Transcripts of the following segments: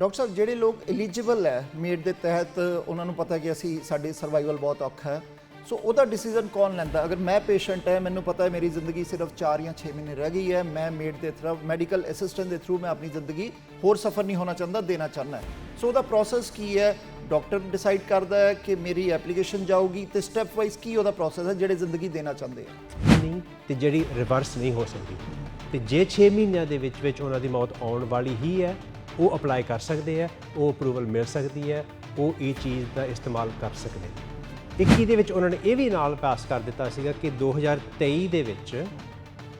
Doctor ਸਾਹਿਬ ਜਿਹੜੇ ਲੋਕ eligible ਹੈ ਮੇਡ ਦੇ ਤਹਿਤ ਉਹਨਾਂ ਨੂੰ ਪਤਾ ਕਿ ਅਸੀਂ ਸਾਡੀ ਸਰਵਾਈਵਲ ਬਹੁਤ ਔਖਾ ਹੈ, ਸੋ ਉਹਦਾ ਡਿਸੀਜਨ ਕੌਣ ਲੈਂਦਾ? ਅਗਰ ਮੈਂ ਪੇਸ਼ੈਂਟ ਹੈ, ਮੈਨੂੰ ਪਤਾ ਹੈ ਮੇਰੀ ਜ਼ਿੰਦਗੀ ਸਿਰਫ 4 ਜਾਂ 6 ਮਹੀਨੇ ਰਹਿ ਗਈ ਹੈ, ਮੈਂ ਮੇਡ ਦੇ ਥਰੂ ਮੈਡੀਕਲ ਅਸਿਸਟੈਂਟ ਦੇ ਥਰੂ ਮੈਂ ਆਪਣੀ ਜ਼ਿੰਦਗੀ ਹੋਰ ਸਫਰ ਨਹੀਂ ਹੋਣਾ ਚਾਹੁੰਦਾ, ਦੇਣਾ ਚਾਹੁੰਦਾ ਹੈ, ਸੋ ਉਹਦਾ ਪ੍ਰੋਸੈਸ ਕੀ ਹੈ? ਡਾਕਟਰ ਡਿਸਾਈਡ ਕਰਦਾ ਹੈ ਕਿ ਮੇਰੀ ਐਪਲੀਕੇਸ਼ਨ ਜਾਊਗੀ ਤੇ ਸਟੈਪ ਵਾਈਜ਼ ਕੀ ਉਹਦਾ ਪ੍ਰੋਸੈਸ ਹੈ ਜਿਹੜੇ ਜ਼ਿੰਦਗੀ ਦੇਣਾ ਚਾਹੁੰਦੇ ਆ ਨਹੀਂ ਤੇ ਜਿਹੜੀ ਰਿਵਰਸ ਨਹੀਂ ਹੋ ਸਕਦੀ, ਤੇ ਜੇ 6 ਮਹੀਨਿਆਂ ਦੇ ਵਿੱਚ ਉਹਨਾਂ ਦੀ ਮੌਤ ਆਉਣ ਵਾਲੀ ਹੀ ਹੈ, ਉਹ ਅਪਲਾਈ ਕਰ ਸਕਦੇ ਆ, ਉਹ ਅਪਰੂਵਲ ਮਿਲ ਸਕਦੀ ਹੈ, ਉਹ ਇਹ ਚੀਜ਼ ਦਾ ਇਸਤੇਮਾਲ ਕਰ ਸਕਦੇ ਨੇ। 21 ਦੇ ਵਿੱਚ ਉਹਨਾਂ ਨੇ ਇਹ ਵੀ ਨਾਲ ਪਾਸ ਕਰ ਦਿੱਤਾ ਸੀਗਾ ਕਿ 2023 ਦੇ ਵਿੱਚ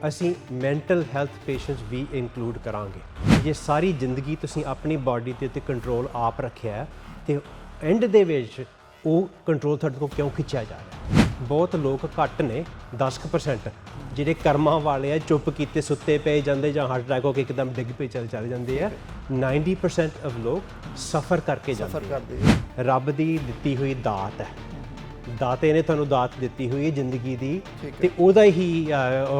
ਅਸੀਂ ਮੈਂਟਲ ਹੈਲਥ ਪੇਸ਼ੈਂਟਸ ਵੀ ਇਨਕਲੂਡ ਕਰਾਂਗੇ। ਜੇ ਸਾਰੀ ਜ਼ਿੰਦਗੀ ਤੁਸੀਂ ਆਪਣੀ ਬਾਡੀ ਦੇ ਉੱਤੇ ਕੰਟਰੋਲ ਆਪ ਰੱਖਿਆ ਤੇ ਐਂਡ ਦੇ ਵਿੱਚ ਉਹ ਕੰਟਰੋਲ ਤੁਹਾਡੇ ਕੋਲ ਕਿਉਂ ਖਿੱਚਿਆ ਜਾ ਰਿਹਾ? ਬਹੁਤ ਲੋਕ ਘੱਟ ਨੇ 10% ਜਿਹੜੇ ਕਰਮਾਂ ਵਾਲੇ ਆ, ਚੁੱਪ ਕੀਤੇ ਸੁੱਤੇ ਪਏ ਜਾਂਦੇ ਜਾਂ ਹਾਰਟ ਅਟੈਕ ਹੋ ਕੇ ਇੱਕਦਮ ਡਿੱਗ ਪਏ ਚਲੇ ਜਾਂਦੇ ਆ। 90% ਆਫ ਲੋਕ ਸਫਰ ਕਰਕੇ ਜਾਂਦੇ ਆ। ਰੱਬ ਦੀ ਦਿੱਤੀ ਹੋਈ ਦਾਤ ਹੈ, ਦਾਤੇ ਨੇ ਤੁਹਾਨੂੰ ਦਾਤ ਦਿੱਤੀ ਹੋਈ ਹੈ ਜ਼ਿੰਦਗੀ ਦੀ, ਤੇ ਉਹਦਾ ਹੀ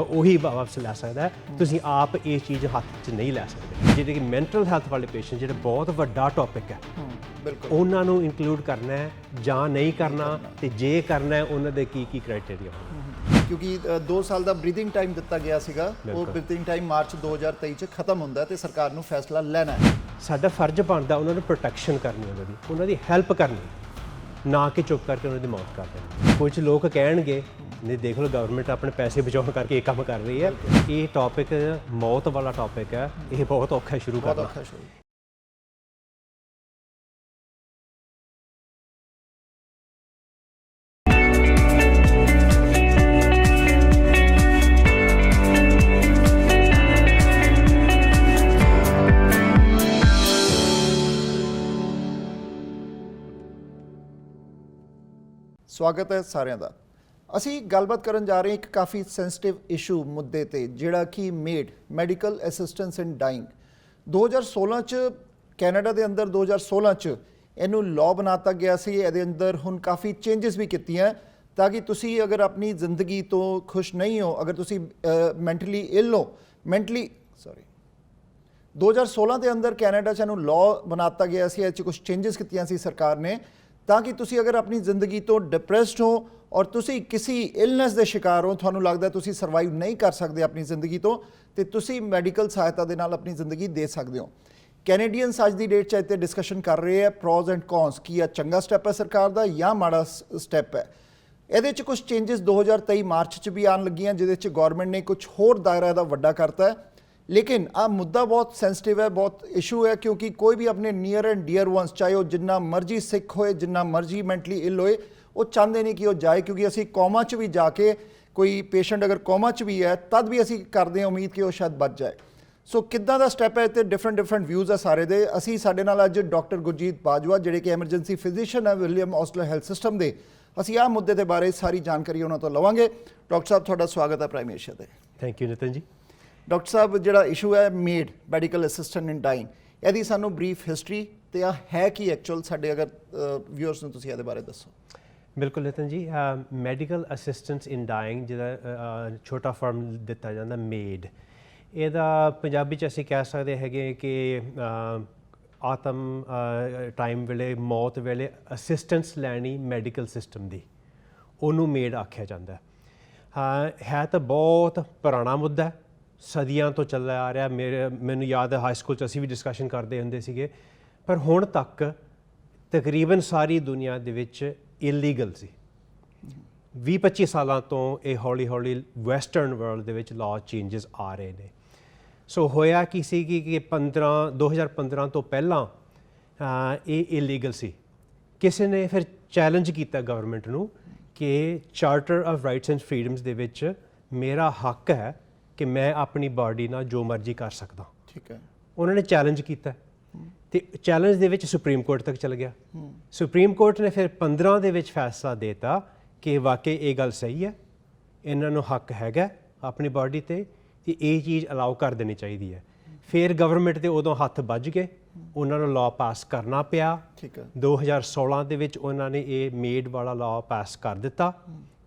ਉਹੀ ਵਾਪਸ ਲੈ ਸਕਦਾ। ਤੁਸੀਂ ਆਪ ਇਹ ਚੀਜ਼ ਹੱਥ 'ਚ ਨਹੀਂ ਲੈ ਸਕਦੇ। ਜਿਹੜੇ ਕਿ ਮੈਂਟਲ ਹੈਲਥ ਵਾਲੇ ਪੇਸ਼ੈਂਟ ਜਿਹੜੇ ਬਹੁਤ ਵੱਡਾ ਟੌਪਿਕ ਹੈ, ਉਹਨਾਂ ਨੂੰ ਇਨਕਲੂਡ ਕਰਨਾ ਹੈ ਜਾਂ ਨਹੀਂ ਕਰਨਾ, ਤੇ ਜੇ ਕਰਨਾ ਹੈ ਉਹਨਾਂ ਦੇ ਕੀ ਕ੍ਰਾਈਟੇਰੀਆ ਹੋਣਗੇ। ਕਿਉਂਕਿ 2 ਸਾਲ ਦਾ ਬਰੀਥਿੰਗ ਟਾਈਮ ਦਿੱਤਾ ਗਿਆ ਸੀਗਾ, ਉਹ ਬਰੀਥਿੰਗ ਟਾਈਮ ਮਾਰਚ 2023 ਚ ਖਤਮ ਹੁੰਦਾ ਤੇ ਸਰਕਾਰ ਨੂੰ ਫੈਸਲਾ ਲੈਣਾ ਹੈ। ਸਾਡਾ ਫਰਜ਼ ਬਣਦਾ ਉਹਨਾਂ ਨੂੰ ਪ੍ਰੋਟੈਕਸ਼ਨ ਕਰਨੀ, ਉਹਨਾਂ ਦੀ ਹੈਲਪ ਕਰਨੀ, ਨਾ ਕਿ ਚੁੱਪ ਕਰਕੇ ਉਹਨਾਂ ਦੀ ਮੌਤ ਕਰ ਦੇਣੀ। ਕੁਝ ਲੋਕ ਕਹਿਣਗੇ ਨਹੀਂ ਦੇਖ ਲਓ ਗਵਰਨਮੈਂਟ ਆਪਣੇ ਪੈਸੇ ਬਚਾਉਣ ਕਰਕੇ ਇਹ ਕੰਮ ਕਰ ਰਹੀ ਹੈ। ਇਹ ਟੌਪਿਕ ਮੌਤ ਵਾਲਾ ਟੌਪਿਕ ਹੈ, ਇਹ ਬਹੁਤ ਔਖਾ ਸ਼ੁਰੂ ਕਰਨਾ। ਸਵਾਗਤ ਹੈ ਸਾਰਿਆਂ ਦਾ। ਅਸੀਂ ਗੱਲਬਾਤ ਕਰਨ ਜਾ ਰਹੇ ਹਾਂ ਇੱਕ ਕਾਫੀ ਸੈਂਸਿਟਿਵ ਇਸ਼ੂ ਮੁੱਦੇ ਤੇ, ਜਿਹੜਾ ਕਿ made medical assistance in dying. 2016 ਚ ਕੈਨੇਡਾ ਦੇ ਅੰਦਰ 2016 ਚ ਇਹਨੂੰ ਲਾਅ ਬਣਾਤਾ ਗਿਆ ਸੀ। ਇਹਦੇ ਅੰਦਰ ਹੁਣ ਕਾਫੀ ਚੇਂਜਸ ਵੀ ਕੀਤੀਆਂ ਤਾਂ ਕਿ ਤੁਸੀਂ ਅਗਰ ਆਪਣੀ ਜ਼ਿੰਦਗੀ ਤੋਂ ਖੁਸ਼ ਨਹੀਂ ਹੋ, ਅਗਰ ਤੁਸੀਂ ਮੈਂਟਲੀ ਇਲ ਹੋ, 2016 ਦੇ ਅੰਦਰ ਕੈਨੇਡਾ 'ਚ ਇਹਨੂੰ ਲਾਅ ਬਣਾਤਾ ਗਿਆ ਸੀ। ਇਹ 'ਚ ਕੁਝ ਚੇਂਜਸ ਕੀਤੀਆਂ ਸੀ ਸਰਕਾਰ ਨੇ, ਤਾਂ ਕਿ ਤੁਸੀਂ ਅਗਰ ਆਪਣੀ ਜ਼ਿੰਦਗੀ ਤੋਂ ਡਿਪਰੈਸਡ ਹੋ ਔਰ ਤੁਸੀਂ ਕਿਸੇ ਇਲਨੈਸ ਦੇ ਸ਼ਿਕਾਰ ਹੋ, ਤੁਹਾਨੂੰ ਲੱਗਦਾ ਤੁਸੀਂ ਸਰਵਾਈਵ ਨਹੀਂ ਕਰ ਸਕਦੇ ਆਪਣੀ ਜ਼ਿੰਦਗੀ ਤੋਂ, ਤੇ ਤੁਸੀਂ ਮੈਡੀਕਲ ਸਹਾਇਤਾ ਦੇ ਨਾਲ ਆਪਣੀ ਜ਼ਿੰਦਗੀ ਦੇ ਸਕਦੇ ਹੋ। ਕੈਨੇਡੀਅਨਸ ਅੱਜ ਦੀ ਡੇਟ 'ਚ ਇੱਥੇ ਡਿਸਕਸ਼ਨ ਕਰ ਰਹੇ ਆ ਪ੍ਰੋਜ਼ ਐਂਡ ਕੌਨਸ, ਕੀ ਇਹ ਚੰਗਾ ਸਟੈਪ ਹੈ ਸਰਕਾਰ ਦਾ ਜਾਂ ਮਾੜਾ ਸਟੈਪ ਹੈ। ਇਹਦੇ 'ਚ ਕੁਝ ਚੇਂਜਸ 2023 ਮਾਰਚ 'ਚ ਵੀ ਆਉਣ ਲੱਗੀਆਂ, ਜਿਹਦੇ 'ਚ ਗੌਰਮੈਂਟ ਨੇ ਕੁਝ ਹੋਰ ਦਾਇਰਾ ਇਹਦਾ ਵੱਡਾ ਕਰਤਾ ਹੈ। ਲੇਕਿਨ ਆਹ ਮੁੱਦਾ ਬਹੁਤ ਸੈਂਸਿਟਿਵ ਹੈ, ਬਹੁਤ ਇਸ਼ੂ ਹੈ, ਕਿਉਂਕਿ ਕੋਈ ਵੀ ਆਪਣੇ ਨੀਅਰ ਐਂਡ ਡੀਅਰ ਵਨਸ, ਚਾਹੇ ਉਹ ਜਿੰਨਾ ਮਰਜ਼ੀ ਸਿੱਖ ਹੋਏ, ਜਿੰਨਾ ਮਰਜ਼ੀ ਮੈਂਟਲੀ ਇਲ ਹੋਏ, ਉਹ ਚਾਹੁੰਦੇ ਨਹੀਂ ਕਿ ਉਹ ਜਾਏ, ਕਿਉਂਕਿ ਅਸੀਂ ਕੋਮਾ 'ਚ ਵੀ ਜਾ ਕੇ, ਕੋਈ ਪੇਸ਼ੈਂਟ ਅਗਰ ਕੋਮਾ 'ਚ ਵੀ ਹੈ ਤਦ ਵੀ ਅਸੀਂ ਕਰਦੇ ਹਾਂ ਉਮੀਦ ਕਿ ਉਹ ਸ਼ਾਇਦ ਬਚ ਜਾਏ। ਸੋ ਕਿੱਦਾਂ ਦਾ ਸਟੈਪ ਹੈ ਤੇ ਡਿਫਰੈਂਟ ਵਿਊਜ਼ ਆ ਸਾਰੇ ਦੇ। ਅਸੀਂ ਸਾਡੇ ਨਾਲ ਅੱਜ ਡਾਕਟਰ ਗੁਰਜੀਤ ਬਾਜਵਾ, ਜਿਹੜੇ ਕਿ ਐਮਰਜੈਂਸੀ ਫਿਜ਼ੀਸ਼ੀਅਨ ਹੈ ਵਿਲੀਅਮ ਔਸਟਲਰ ਹੈਲਥ ਸਿਸਟਮ ਦੇ, ਅਸੀਂ ਆਹ ਮੁੱਦੇ ਦੇ ਬਾਰੇ ਸਾਰੀ ਜਾਣਕਾਰੀ ਉਹਨਾਂ ਤੋਂ ਲਵਾਂਗੇ। ਡਾਕਟਰ ਸਾਹਿਬ ਤੁਹਾਡਾ ਸਵਾਗਤ ਹੈ ਪ੍ਰਾਈਮ ਏਸ਼ੀਆ ਤੇ। ਥੈਂਕ ਯੂ ਨਿਤਨ ਜੀ। ਡਾਕਟਰ ਸਾਹਿਬ, ਜਿਹੜਾ ਇਸ਼ੂ ਹੈ ਮੇਡ ਮੈਡੀਕਲ ਅਸਿਸਟੈਂਟ ਇਨ ਡਾਈਂਗ, ਇਹਦੀ ਸਾਨੂੰ ਬਰੀਫ ਹਿਸਟਰੀ ਤੇ ਆ ਹੈ ਕੀ ਐਕਚੁਅਲ, ਸਾਡੇ ਅਗਰ ਵਿਊਅਰਸ ਨੂੰ ਤੁਸੀਂ ਇਹਦੇ ਬਾਰੇ ਦੱਸੋ। ਬਿਲਕੁਲ ਨਿਤਨ ਜੀ। ਮੈਡੀਕਲ ਅਸਿਸਟੈਂਸ ਇਨ ਡਾਈਂਗ ਜਿਹਦਾ ਛੋਟਾ ਫਾਰਮ ਦਿੱਤਾ ਜਾਂਦਾ ਮੇਡ, ਇਹਦਾ ਪੰਜਾਬੀ 'ਚ ਅਸੀਂ ਕਹਿ ਸਕਦੇ ਹੈਗੇ ਕਿ ਆਤਮ ਟਾਈਮ ਵੇਲੇ, ਮੌਤ ਵੇਲੇ ਅਸਿਸਟੈਂਸ ਲੈਣੀ ਮੈਡੀਕਲ ਸਿਸਟਮ ਦੀ, ਉਹਨੂੰ ਮੇਡ ਆਖਿਆ ਜਾਂਦਾ ਹੈ। ਤਾਂ ਬਹੁਤ ਪੁਰਾਣਾ ਮੁੱਦਾ, ਸਦੀਆਂ ਤੋਂ ਚੱਲਿਆ ਆ ਰਿਹਾ। ਮੈਨੂੰ ਯਾਦ ਹੈ ਹਾਈ ਸਕੂਲ 'ਚ ਅਸੀਂ ਵੀ ਡਿਸਕਸ਼ਨ ਕਰਦੇ ਹੁੰਦੇ ਸੀਗੇ, ਪਰ ਹੁਣ ਤੱਕ ਤਕਰੀਬਨ ਸਾਰੀ ਦੁਨੀਆ ਦੇ ਵਿੱਚ ਇਲੀਗਲ ਸੀ। 20-25 ਸਾਲਾਂ ਤੋਂ ਇਹ ਹੌਲੀ ਹੌਲੀ ਵੈਸਟਰਨ ਵਰਲਡ ਦੇ ਵਿੱਚ ਲਾਅ ਚੇਂਜਸ ਆ ਰਹੇ ਨੇ। ਸੋ ਹੋਇਆ ਕੀ ਸੀ ਕਿ 2015 ਤੋਂ ਪਹਿਲਾਂ ਇਹ ਇਲੀਗਲ ਸੀ। ਕਿਸੇ ਨੇ ਫਿਰ ਚੈਲੰਜ ਕੀਤਾ ਗਵਰਨਮੈਂਟ ਨੂੰ ਕਿ ਚਾਰਟਰ ਆਫ ਰਾਈਟਸ ਐਂਡ ਫਰੀਡਮਸ ਦੇ ਵਿੱਚ ਮੇਰਾ ਹੱਕ ਹੈ ਕਿ ਮੈਂ ਆਪਣੀ ਬਾਡੀ ਨਾਲ ਜੋ ਮਰਜ਼ੀ ਕਰ ਸਕਦਾ। ਠੀਕ ਹੈ। ਉਹਨਾਂ ਨੇ ਚੈਲੰਜ ਕੀਤਾ ਤੇ ਚੈਲੰਜ ਦੇ ਵਿੱਚ ਸੁਪਰੀਮ ਕੋਰਟ ਤੱਕ ਚਲ ਗਿਆ। ਸੁਪਰੀਮ ਕੋਰਟ ਨੇ ਫਿਰ 15 ਦੇ ਵਿੱਚ ਫੈਸਲਾ ਦੇਤਾ ਕਿ ਵਾਕਈ ਇਹ ਗੱਲ ਸਹੀ ਹੈ, ਇਹਨਾਂ ਨੂੰ ਹੱਕ ਹੈਗਾ ਆਪਣੀ ਬਾਡੀ ਤੇ ਇਹ ਚੀਜ਼ ਅਲਾਉ ਕਰ ਦੇਣੀ ਚਾਹੀਦੀ ਹੈ। ਫਿਰ ਗਵਰਨਮੈਂਟ ਦੇ ਉਦੋਂ ਹੱਥ ਵੱਜ ਗਏ, ਉਹਨਾਂ ਨੂੰ ਲਾਅ ਪਾਸ ਕਰਨਾ ਪਿਆ। ਠੀਕ ਹੈ। 2016 ਦੇ ਵਿੱਚ ਉਹਨਾਂ ਨੇ ਇਹ ਮੇਡ ਵਾਲਾ ਲਾਅ ਪਾਸ ਕਰ ਦਿੱਤਾ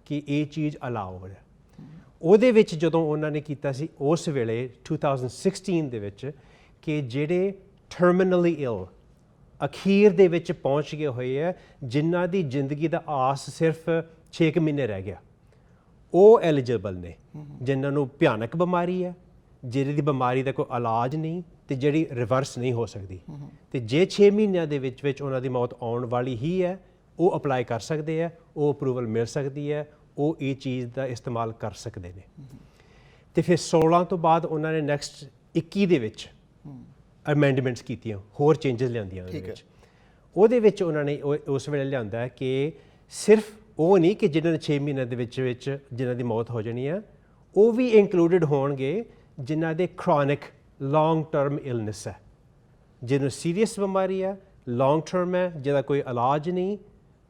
ਕਿ ਇਹ ਚੀਜ਼ ਅਲਾਉ ਹੈ। ਉਹਦੇ ਵਿੱਚ ਜਦੋਂ ਉਹਨਾਂ ਨੇ ਕੀਤਾ ਸੀ ਉਸ ਵੇਲੇ 2016 ਦੇ ਵਿੱਚ ਕਿ ਜਿਹੜੇ ਟਰਮੀਨਲੀ ਇਲ ਅਖੀਰ ਦੇ ਵਿੱਚ ਪਹੁੰਚ ਗਏ ਹੋਏ ਆ, ਜਿਨ੍ਹਾਂ ਦੀ ਜ਼ਿੰਦਗੀ ਦਾ ਆਸ ਸਿਰਫ 6 ਮਹੀਨੇ ਰਹਿ ਗਿਆ, ਉਹ ਐਲੀਜੀਬਲ ਨੇ। ਜਿਨ੍ਹਾਂ ਨੂੰ ਭਿਆਨਕ ਬਿਮਾਰੀ ਹੈ, ਜਿਹਦੀ ਬਿਮਾਰੀ ਦਾ ਕੋਈ ਇਲਾਜ ਨਹੀਂ ਤੇ ਜਿਹੜੀ ਰਿਵਰਸ ਨਹੀਂ ਹੋ ਸਕਦੀ, ਤੇ ਜੇ 6 ਮਹੀਨਿਆਂ ਦੇ ਵਿੱਚ ਉਹਨਾਂ ਦੀ ਮੌਤ ਆਉਣ ਵਾਲੀ ਹੀ ਹੈ, ਉਹ ਅਪਲਾਈ ਕਰ ਸਕਦੇ ਆ, ਉਹ ਅਪਰੂਵਲ ਮਿਲ ਸਕਦੀ ਹੈ, ਉਹ ਇਹ ਚੀਜ਼ ਦਾ ਇਸਤੇਮਾਲ ਕਰ ਸਕਦੇ ਨੇ। ਤੇ ਫਿਰ 16 ਤੋਂ ਬਾਅਦ ਉਹਨਾਂ ਨੇ ਨੈਕਸਟ 21 ਦੇ ਵਿੱਚ ਅਮੈਂਡਮੈਂਟਸ ਕੀਤੀਆਂ, ਹੋਰ ਚੇਂਜਸ ਲਿਆਂਦੀਆਂ ਉਹਦੇ ਵਿੱਚ। ਉਹਦੇ ਵਿੱਚ ਉਹਨਾਂ ਨੇ ਉਸ ਵੇਲੇ ਲਿਆਂਦਾ ਹੈ ਕਿ ਸਿਰਫ ਉਹ ਨਹੀਂ ਕਿ ਜਿਨ੍ਹਾਂ ਨੇ 6 ਮਹੀਨਿਆਂ ਦੇ ਵਿੱਚ ਜਿਨ੍ਹਾਂ ਦੀ ਮੌਤ ਹੋ ਜਾਣੀ ਆ, ਉਹ ਵੀ ਇਨਕਲੂਡਡ ਹੋਣਗੇ ਜਿਨ੍ਹਾਂ ਦੇ ਕ੍ਰੋਨਿਕ ਲੌਂਗ ਟਰਮ ਇਲਨੈਸ ਹੈ, ਜਿਹਨੂੰ ਸੀਰੀਅਸ ਬਿਮਾਰੀ ਹੈ, ਲੌਂਗ ਟਰਮ ਹੈ, ਜਿਹਦਾ ਕੋਈ ਇਲਾਜ ਨਹੀਂ,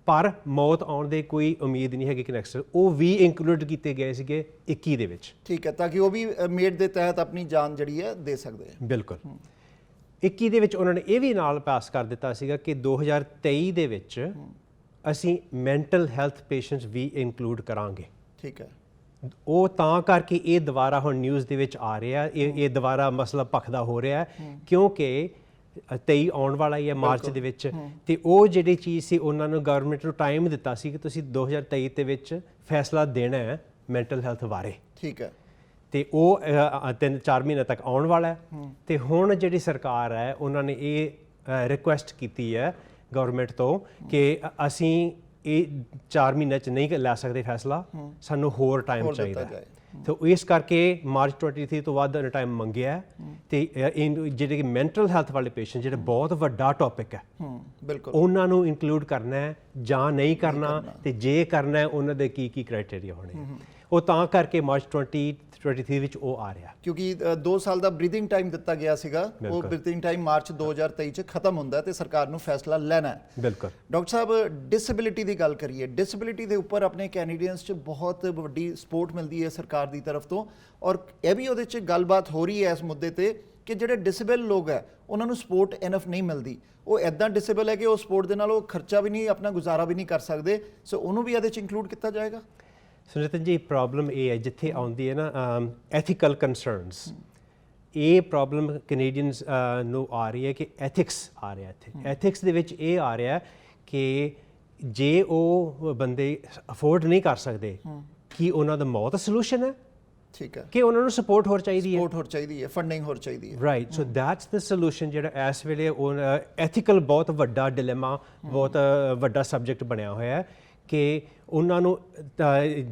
ਪਰ ਮੌਤ ਆਉਣ ਦੀ ਕੋਈ ਉਮੀਦ ਨਹੀਂ ਹੈਗੀ ਕਿ ਨੈਕਸਟ, ਉਹ ਵੀ ਇਨਕਲੂਡ ਕੀਤੇ ਗਏ ਸੀਗੇ 21 ਦੇ ਵਿੱਚ। ਠੀਕ ਹੈ, ਤਾਂ ਕਿ ਉਹ ਵੀ ਮੇਡ ਦੇ ਤਹਿਤ ਆਪਣੀ ਜਾਨ ਜਿਹੜੀ ਹੈ ਦੇ ਸਕਦੇ ਆ। ਬਿਲਕੁਲ। 21 ਦੇ ਵਿੱਚ ਉਹਨਾਂ ਨੇ ਇਹ ਵੀ ਨਾਲ ਪਾਸ ਕਰ ਦਿੱਤਾ ਸੀਗਾ ਕਿ 2023 ਦੇ ਵਿੱਚ ਅਸੀਂ ਮੈਂਟਲ ਹੈਲਥ ਪੇਸ਼ੈਂਟਸ ਵੀ ਇਨਕਲੂਡ ਕਰਾਂਗੇ। ਠੀਕ ਹੈ। ਉਹ ਤਾਂ ਕਰਕੇ ਇਹ ਦੁਬਾਰਾ ਹੁਣ ਨਿਊਜ਼ ਦੇ ਵਿੱਚ ਆ ਰਿਹਾ, ਇਹ ਦੁਬਾਰਾ ਮਸਲਾ ਭਖਦਾ ਹੋ ਰਿਹਾ, ਕਿਉਂਕਿ 23 ਆਉਣ ਵਾਲਾ ਹੀ ਹੈ ਮਾਰਚ ਦੇ ਵਿੱਚ, ਤੇ ਉਹ ਜਿਹੜੀ ਚੀਜ਼ ਸੀ ਉਹਨਾਂ ਨੂੰ ਗਵਰਨਮੈਂਟ ਨੂੰ ਟਾਈਮ ਦਿੱਤਾ ਸੀ ਕਿ ਤੁਸੀਂ 2023 ਦੇ ਵਿੱਚ ਫੈਸਲਾ ਦੇਣਾ ਹੈ ਮੈਂਟਲ ਹੈਲਥ ਬਾਰੇ। ਠੀਕ ਹੈ। ਤੇ ਉਹ 3-4 ਮਹੀਨੇ ਤੱਕ ਆਉਣ ਵਾਲਾ ਹੈ। ਤੇ ਹੁਣ ਜਿਹੜੀ ਸਰਕਾਰ ਹੈ ਉਹਨਾਂ ਨੇ ਇਹ ਰਿਕੁਐਸਟ ਕੀਤੀ ਹੈ ਗਵਰਨਮੈਂਟ ਤੋਂ ਕਿ ਅਸੀਂ ਇਹ 4 ਮਹੀਨੇ 'ਚ ਨਹੀਂ ਲੈ ਸਕਦੇ ਫੈਸਲਾ, ਸਾਨੂੰ ਹੋਰ ਟਾਈਮ ਚਾਹੀਦਾ ਹੈ। ਤੇ ਇਸ ਕਰਕੇ ਮਾਰਚ 23 ਤੋਂ ਬਾਅਦ ਟਾਈਮ ਮੰਗਿਆ। ਤੇ ਜਿਹੜੇ ਮੈਂਟਲ ਹੈਲਥ ਵਾਲੇ ਪੇਸ਼ੈਂਟ, ਜਿਹੜੇ ਬਹੁਤ ਵੱਡਾ ਟੌਪਿਕ ਹੈ, ਬਿਲਕੁਲ, ਉਹਨਾਂ ਨੂੰ ਇਨਕਲੂਡ ਕਰਨਾ ਹੈ ਜਾਂ ਨਹੀਂ ਕਰਨਾ, ਤੇ ਜੇ ਕਰਨਾ ਹੈ ਉਹਨਾਂ ਦੇ ਕੀ ਕ੍ਰਾਈਟੇਰੀਆ ਹੋਣੇ। ਉਹ ਤਾਂ ਕਰਕੇ ਮਾਰਚ 2023 ਵਿੱਚ ਉਹ ਆ ਰਿਹਾ, ਕਿਉਂਕਿ 2 ਸਾਲ ਦਾ ਬਰੀਥਿੰਗ ਟਾਈਮ ਦਿੱਤਾ ਗਿਆ ਸੀਗਾ। ਉਹ ਬਰੀਥਿੰਗ ਟਾਈਮ ਮਾਰਚ 2023 ਚ ਖਤਮ ਹੁੰਦਾ ਤੇ ਸਰਕਾਰ ਨੂੰ ਫੈਸਲਾ ਲੈਣਾ ਹੈ। ਬਿਲਕੁਲ। ਡਾਕਟਰ ਸਾਹਿਬ, ਡਿਸੇਬਿਲਿਟੀ ਦੀ ਗੱਲ ਕਰੀਏ, ਡਿਸੇਬਿਲਿਟੀ ਦੇ ਉੱਪਰ ਆਪਣੇ ਕੈਨੇਡੀਅਨਸ ਚ ਬਹੁਤ ਵੱਡੀ ਸਪੋਰਟ ਮਿਲਦੀ ਹੈ ਸਰਕਾਰ ਦੀ ਤਰਫ ਤੋਂ, ਔਰ ਇਹ ਵੀ ਉਹਦੇ ਚ ਗੱਲਬਾਤ ਹੋ ਰਹੀ ਹੈ ਇਸ ਮੁੱਦੇ ਤੇ ਕਿ ਜਿਹੜੇ ਡਿਸੇਬਲ ਲੋਕ ਹੈ ਉਹਨਾਂ ਨੂੰ ਸਪੋਰਟ ਇਨਫ ਨਹੀਂ ਮਿਲਦੀ। ਉਹ ਐਦਾਂ ਡਿਸੇਬਲ ਹੈ ਕਿ ਉਹ ਸਪੋਰਟ ਦੇ ਨਾਲ ਉਹ ਖਰਚਾ ਵੀ ਨਹੀਂ, ਆਪਣਾ ਗੁਜ਼ਾਰਾ ਵੀ ਨਹੀਂ ਕਰ ਸਕਦੇ। ਸੋ ਉਹਨੂੰ ਵੀ ਇਹਦੇ ਚ ਇੰਕਲੂਡ ਕੀਤਾ ਜਾਏਗਾ। ਸੋ ਨਿਤਨ ਜੀ, ਪ੍ਰੋਬਲਮ ਇਹ ਹੈ ਜਿੱਥੇ ਆਉਂਦੀ ਹੈ ਨਾ ਐਥੀਕਲ ਕੰਸਰਨਸ, ਇਹ ਪ੍ਰੋਬਲਮ ਕੈਨੇਡੀਅਨਸ ਨੂੰ ਆ ਰਹੀ ਹੈ ਕਿ ਐਥਿਕਸ ਆ ਰਿਹਾ ਇੱਥੇ। ਐਥਿਕਸ ਦੇ ਵਿੱਚ ਇਹ ਆ ਰਿਹਾ ਕਿ ਜੇ ਉਹ ਬੰਦੇ ਅਫੋਰਡ ਨਹੀਂ ਕਰ ਸਕਦੇ, ਕਿ ਉਹਨਾਂ ਦਾ ਮੌਤ ਸੋਲੂਸ਼ਨ ਹੈ? ਠੀਕ ਹੈ। ਕਿ ਉਹਨਾਂ ਨੂੰ ਸਪੋਰਟ ਹੋਰ ਚਾਹੀਦੀ ਹੈ, ਸਪੋਰਟ ਹੋਰ ਚਾਹੀਦੀ ਹੈ, ਫੰਡਿੰਗ ਹੋਰ ਚਾਹੀਦੀ ਹੈ। Right. So that's the solution ਜਿਹੜਾ ਇਸ ਵੇਲੇ ਐਥੀਕਲ ਬਹੁਤ ਵੱਡਾ ਡਿਲੇਮਾ, ਬਹੁਤ ਵੱਡਾ ਸਬਜੈਕਟ ਬਣਿਆ ਹੋਇਆ ਹੈ ਕਿ ਉਹਨਾਂ ਨੂੰ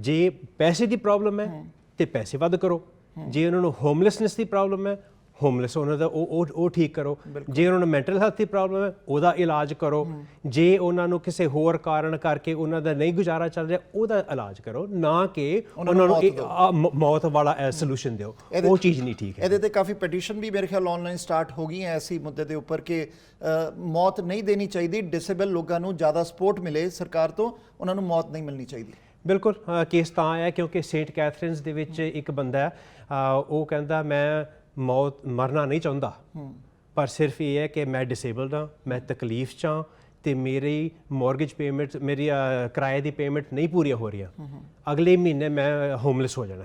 ਜੇ ਪੈਸੇ ਦੀ ਪ੍ਰੋਬਲਮ ਹੈ ਤੇ ਪੈਸੇ ਵੱਧ ਕਰੋ, ਜੇ ਉਹਨਾਂ ਨੂੰ ਹੋਮਲੈਸਨੈਸ ਦੀ ਪ੍ਰੋਬਲਮ ਹੈ, ਹੋਮਲੈਸ ਉਹਨਾਂ ਦਾ ਉਹ ਠੀਕ ਕਰੋ, ਜੇ ਉਹਨਾਂ ਨੂੰ ਮੈਂਟਲ ਹੈਲਥ ਦੀ ਪ੍ਰੋਬਲਮ ਹੈ ਉਹਦਾ ਇਲਾਜ ਕਰੋ, ਜੇ ਉਹਨਾਂ ਨੂੰ ਕਿਸੇ ਹੋਰ ਕਾਰਨ ਕਰਕੇ ਉਹਨਾਂ ਦਾ ਨਹੀਂ ਗੁਜ਼ਾਰਾ ਚੱਲ ਰਿਹਾ ਉਹਦਾ ਇਲਾਜ ਕਰੋ, ਨਾ ਕਿ ਉਹਨਾਂ ਨੂੰ ਮੌਤ ਵਾਲਾ ਸੋਲੂਸ਼ਨ ਦਿਓ। ਉਹ ਚੀਜ਼ ਨਹੀਂ ਠੀਕ ਹੈ। ਇਹਦੇ ਤੇ ਕਾਫੀ ਪਟੀਸ਼ਨ ਵੀ ਮੇਰੇ ਖਿਆਲ ਆਨਲਾਈਨ ਸਟਾਰਟ ਹੋ ਗਈਆਂ ਐਸੀ ਮੁੱਦੇ ਦੇ ਉੱਪਰ ਕਿ ਮੌਤ ਨਹੀਂ ਦੇਣੀ ਚਾਹੀਦੀ, ਡਿਸੇਬਲ ਲੋਕਾਂ ਨੂੰ ਜ਼ਿਆਦਾ ਸਪੋਰਟ ਮਿਲੇ ਸਰਕਾਰ ਤੋਂ, ਉਹਨਾਂ ਨੂੰ ਮੌਤ ਨਹੀਂ ਮਿਲਣੀ ਚਾਹੀਦੀ। ਬਿਲਕੁਲ। ਕੇਸ ਤਾਂ ਆਇਆ ਕਿਉਂਕਿ ਸੇਂਟ ਕੈਥਰੀਨਸ ਦੇ ਵਿੱਚ ਇੱਕ ਬੰਦਾ ਉਹ ਕਹਿੰਦਾ ਮੈਂ ਮਰਨਾ ਨਹੀਂ ਚਾਹੁੰਦਾ, ਪਰ ਸਿਰਫ ਇਹ ਹੈ ਕਿ ਮੈਂ ਡਿਸੇਬਲਡ ਹਾਂ, ਮੈਂ ਤਕਲੀਫ 'ਚ ਹਾਂ ਤੇ ਮੇਰੀ ਮੌਰਗੇਜ ਪੇਮੈਂਟ, ਮੇਰੀ ਕਿਰਾਏ ਦੀ ਪੇਮੈਂਟ ਨਹੀਂ ਪੂਰੀਆਂ ਹੋ ਰਹੀਆਂ, ਅਗਲੇ ਮਹੀਨੇ ਮੈਂ ਹੋਮਲੈਸ ਹੋ ਜਾਣਾ,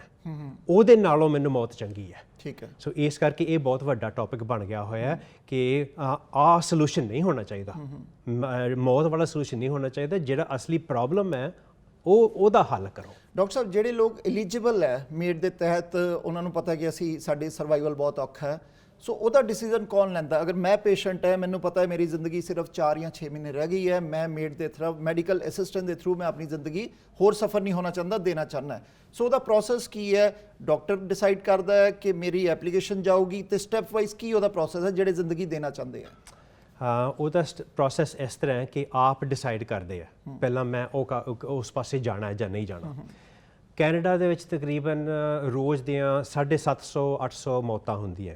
ਉਹਦੇ ਨਾਲੋਂ ਮੈਨੂੰ ਮੌਤ ਚੰਗੀ ਹੈ। ਠੀਕ ਹੈ। ਸੋ ਇਸ ਕਰਕੇ ਇਹ ਬਹੁਤ ਵੱਡਾ ਟੌਪਿਕ ਬਣ ਗਿਆ ਹੋਇਆ ਕਿ ਆਹ ਸੋਲੂਸ਼ਨ ਨਹੀਂ ਹੋਣਾ ਚਾਹੀਦਾ, ਮੌਤ ਵਾਲਾ ਸੋਲੂਸ਼ਨ ਨਹੀਂ ਹੋਣਾ ਚਾਹੀਦਾ। ਜਿਹੜਾ ਅਸਲੀ ਪ੍ਰੋਬਲਮ ਹੈ ਉਹਦਾ ਹੱਲ ਕਰੋ। ਡਾਕਟਰ ਸਾਹਿਬ, ਜਿਹੜੇ ਲੋਕ ਐਲੀਜੀਬਲ ਹੈ ਮੇਡ ਦੇ ਤਹਿਤ, ਉਹਨਾਂ ਨੂੰ ਪਤਾ ਕਿ ਅਸੀਂ ਸਾਡੀ ਸਰਵਾਈਵਲ ਬਹੁਤ ਔਖਾ ਹੈ, ਸੋ ਉਹਦਾ ਡਿਸੀਜਨ ਕੌਣ ਲੈਂਦਾ? ਅਗਰ ਮੈਂ ਪੇਸ਼ੈਂਟ ਹੈ, ਮੈਨੂੰ ਪਤਾ ਹੈ ਮੇਰੀ ਜ਼ਿੰਦਗੀ ਸਿਰਫ 4 ਜਾਂ 6 ਮਹੀਨੇ ਰਹਿ ਗਈ ਹੈ, ਮੈਂ ਮੇਡ ਦੇ ਥਰੂ, ਮੈਡੀਕਲ ਅਸਿਸਟੈਂਟ ਦੇ ਥਰੂ ਮੈਂ ਆਪਣੀ ਜ਼ਿੰਦਗੀ ਹੋਰ ਸਫਰ ਨਹੀਂ ਹੋਣਾ ਚਾਹੁੰਦਾ, ਦੇਣਾ ਚਾਹੁੰਦਾ ਹੈ, ਸੋ ਉਹਦਾ ਪ੍ਰੋਸੈਸ ਕੀ ਹੈ? ਡਾਕਟਰ ਡਿਸਾਈਡ ਕਰਦਾ ਹੈ ਕਿ ਮੇਰੀ ਐਪਲੀਕੇਸ਼ਨ ਜਾਊਗੀ, ਤੇ ਸਟੈਪ ਵਾਈਜ਼ ਕੀ ਉਹਦਾ ਪ੍ਰੋਸੈਸ ਹੈ ਜਿਹੜੇ ਜ਼ਿੰਦਗੀ ਦੇਣਾ ਚਾਹੁੰਦੇ ਆ? ਉਹਦਾ ਪ੍ਰੋਸੈਸ ਇਸ ਤਰ੍ਹਾਂ ਹੈ ਕਿ ਆਪ ਡਿਸਾਈਡ ਕਰਦੇ ਆ ਪਹਿਲਾਂ ਮੈਂ ਉਸ ਪਾਸੇ ਜਾਣਾ ਹੈ ਜਾਂ ਨਹੀਂ ਜਾਣਾ। ਕੈਨੇਡਾ ਦੇ ਵਿੱਚ ਤਕਰੀਬਨ ਰੋਜ਼ ਦੀਆਂ 750-800 ਮੌਤਾਂ ਹੁੰਦੀਆਂ,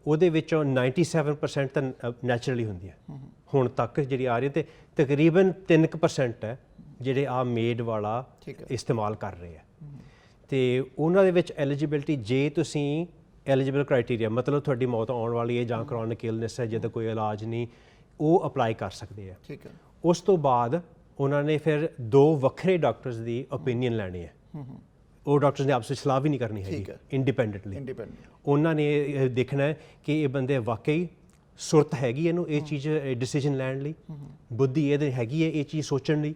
ਉਹਦੇ ਵਿੱਚੋਂ 97% ਤਾਂ ਨੈਚੁਰਲੀ ਹੁੰਦੀਆਂ ਹੁਣ ਤੱਕ ਜਿਹੜੀ ਆ ਰਹੀ, ਤੇ ਤਕਰੀਬਨ 3% ਹੈ ਜਿਹੜੇ ਆ ਮੇਡ ਵਾਲਾ ਇਸਤੇਮਾਲ ਕਰ ਰਹੇ ਆ। ਤੇ ਉਹਨਾਂ ਦੇ ਵਿੱਚ ਐਲੀਜੀਬਿਲਟੀ, ਜੇ ਤੁਸੀਂ ਐਲੀਜੀਬਲ ਕ੍ਰਾਈਟੇਰੀਆ ਮਤਲਬ ਤੁਹਾਡੀ ਮੌਤ ਆਉਣ ਵਾਲੀ ਹੈ ਜਾਂ ਕ੍ਰੋਨਿਕ ਇਲਨੈਸ ਹੈ ਜਿਹਦਾ ਕੋਈ ਇਲਾਜ ਨਹੀਂ, ਉਹ ਅਪਲਾਈ ਕਰ ਸਕਦੇ ਆ। ਠੀਕ ਹੈ। ਉਸ ਤੋਂ ਬਾਅਦ ਉਹਨਾਂ ਨੇ ਫਿਰ 2 ਵੱਖਰੇ ਡਾਕਟਰਸ ਦੀ ਓਪੀਨੀਅਨ ਲੈਣੀ ਹੈ। ਉਹ ਡਾਕਟਰਸ ਨੇ ਆਪਸ ਵਿੱਚ ਸਲਾਹ ਵੀ ਨਹੀਂ ਕਰਨੀ ਹੈਗੀ, ਇੰਡੀਪੈਂਡੈਂਟਲੀ। ਉਹਨਾਂ ਨੇ ਇਹ ਦੇਖਣਾ ਹੈ ਕਿ ਇਹ ਬੰਦੇ ਵਾਕਈ ਸੁਰਤ ਹੈਗੀ ਇਹਨੂੰ ਇਹ ਚੀਜ਼ ਡਿਸੀਜਨ ਲੈਣ ਲਈ, ਬੁੱਧੀ ਇਹਦੇ ਹੈਗੀ ਹੈ ਇਹ ਚੀਜ਼ ਸੋਚਣ ਲਈ,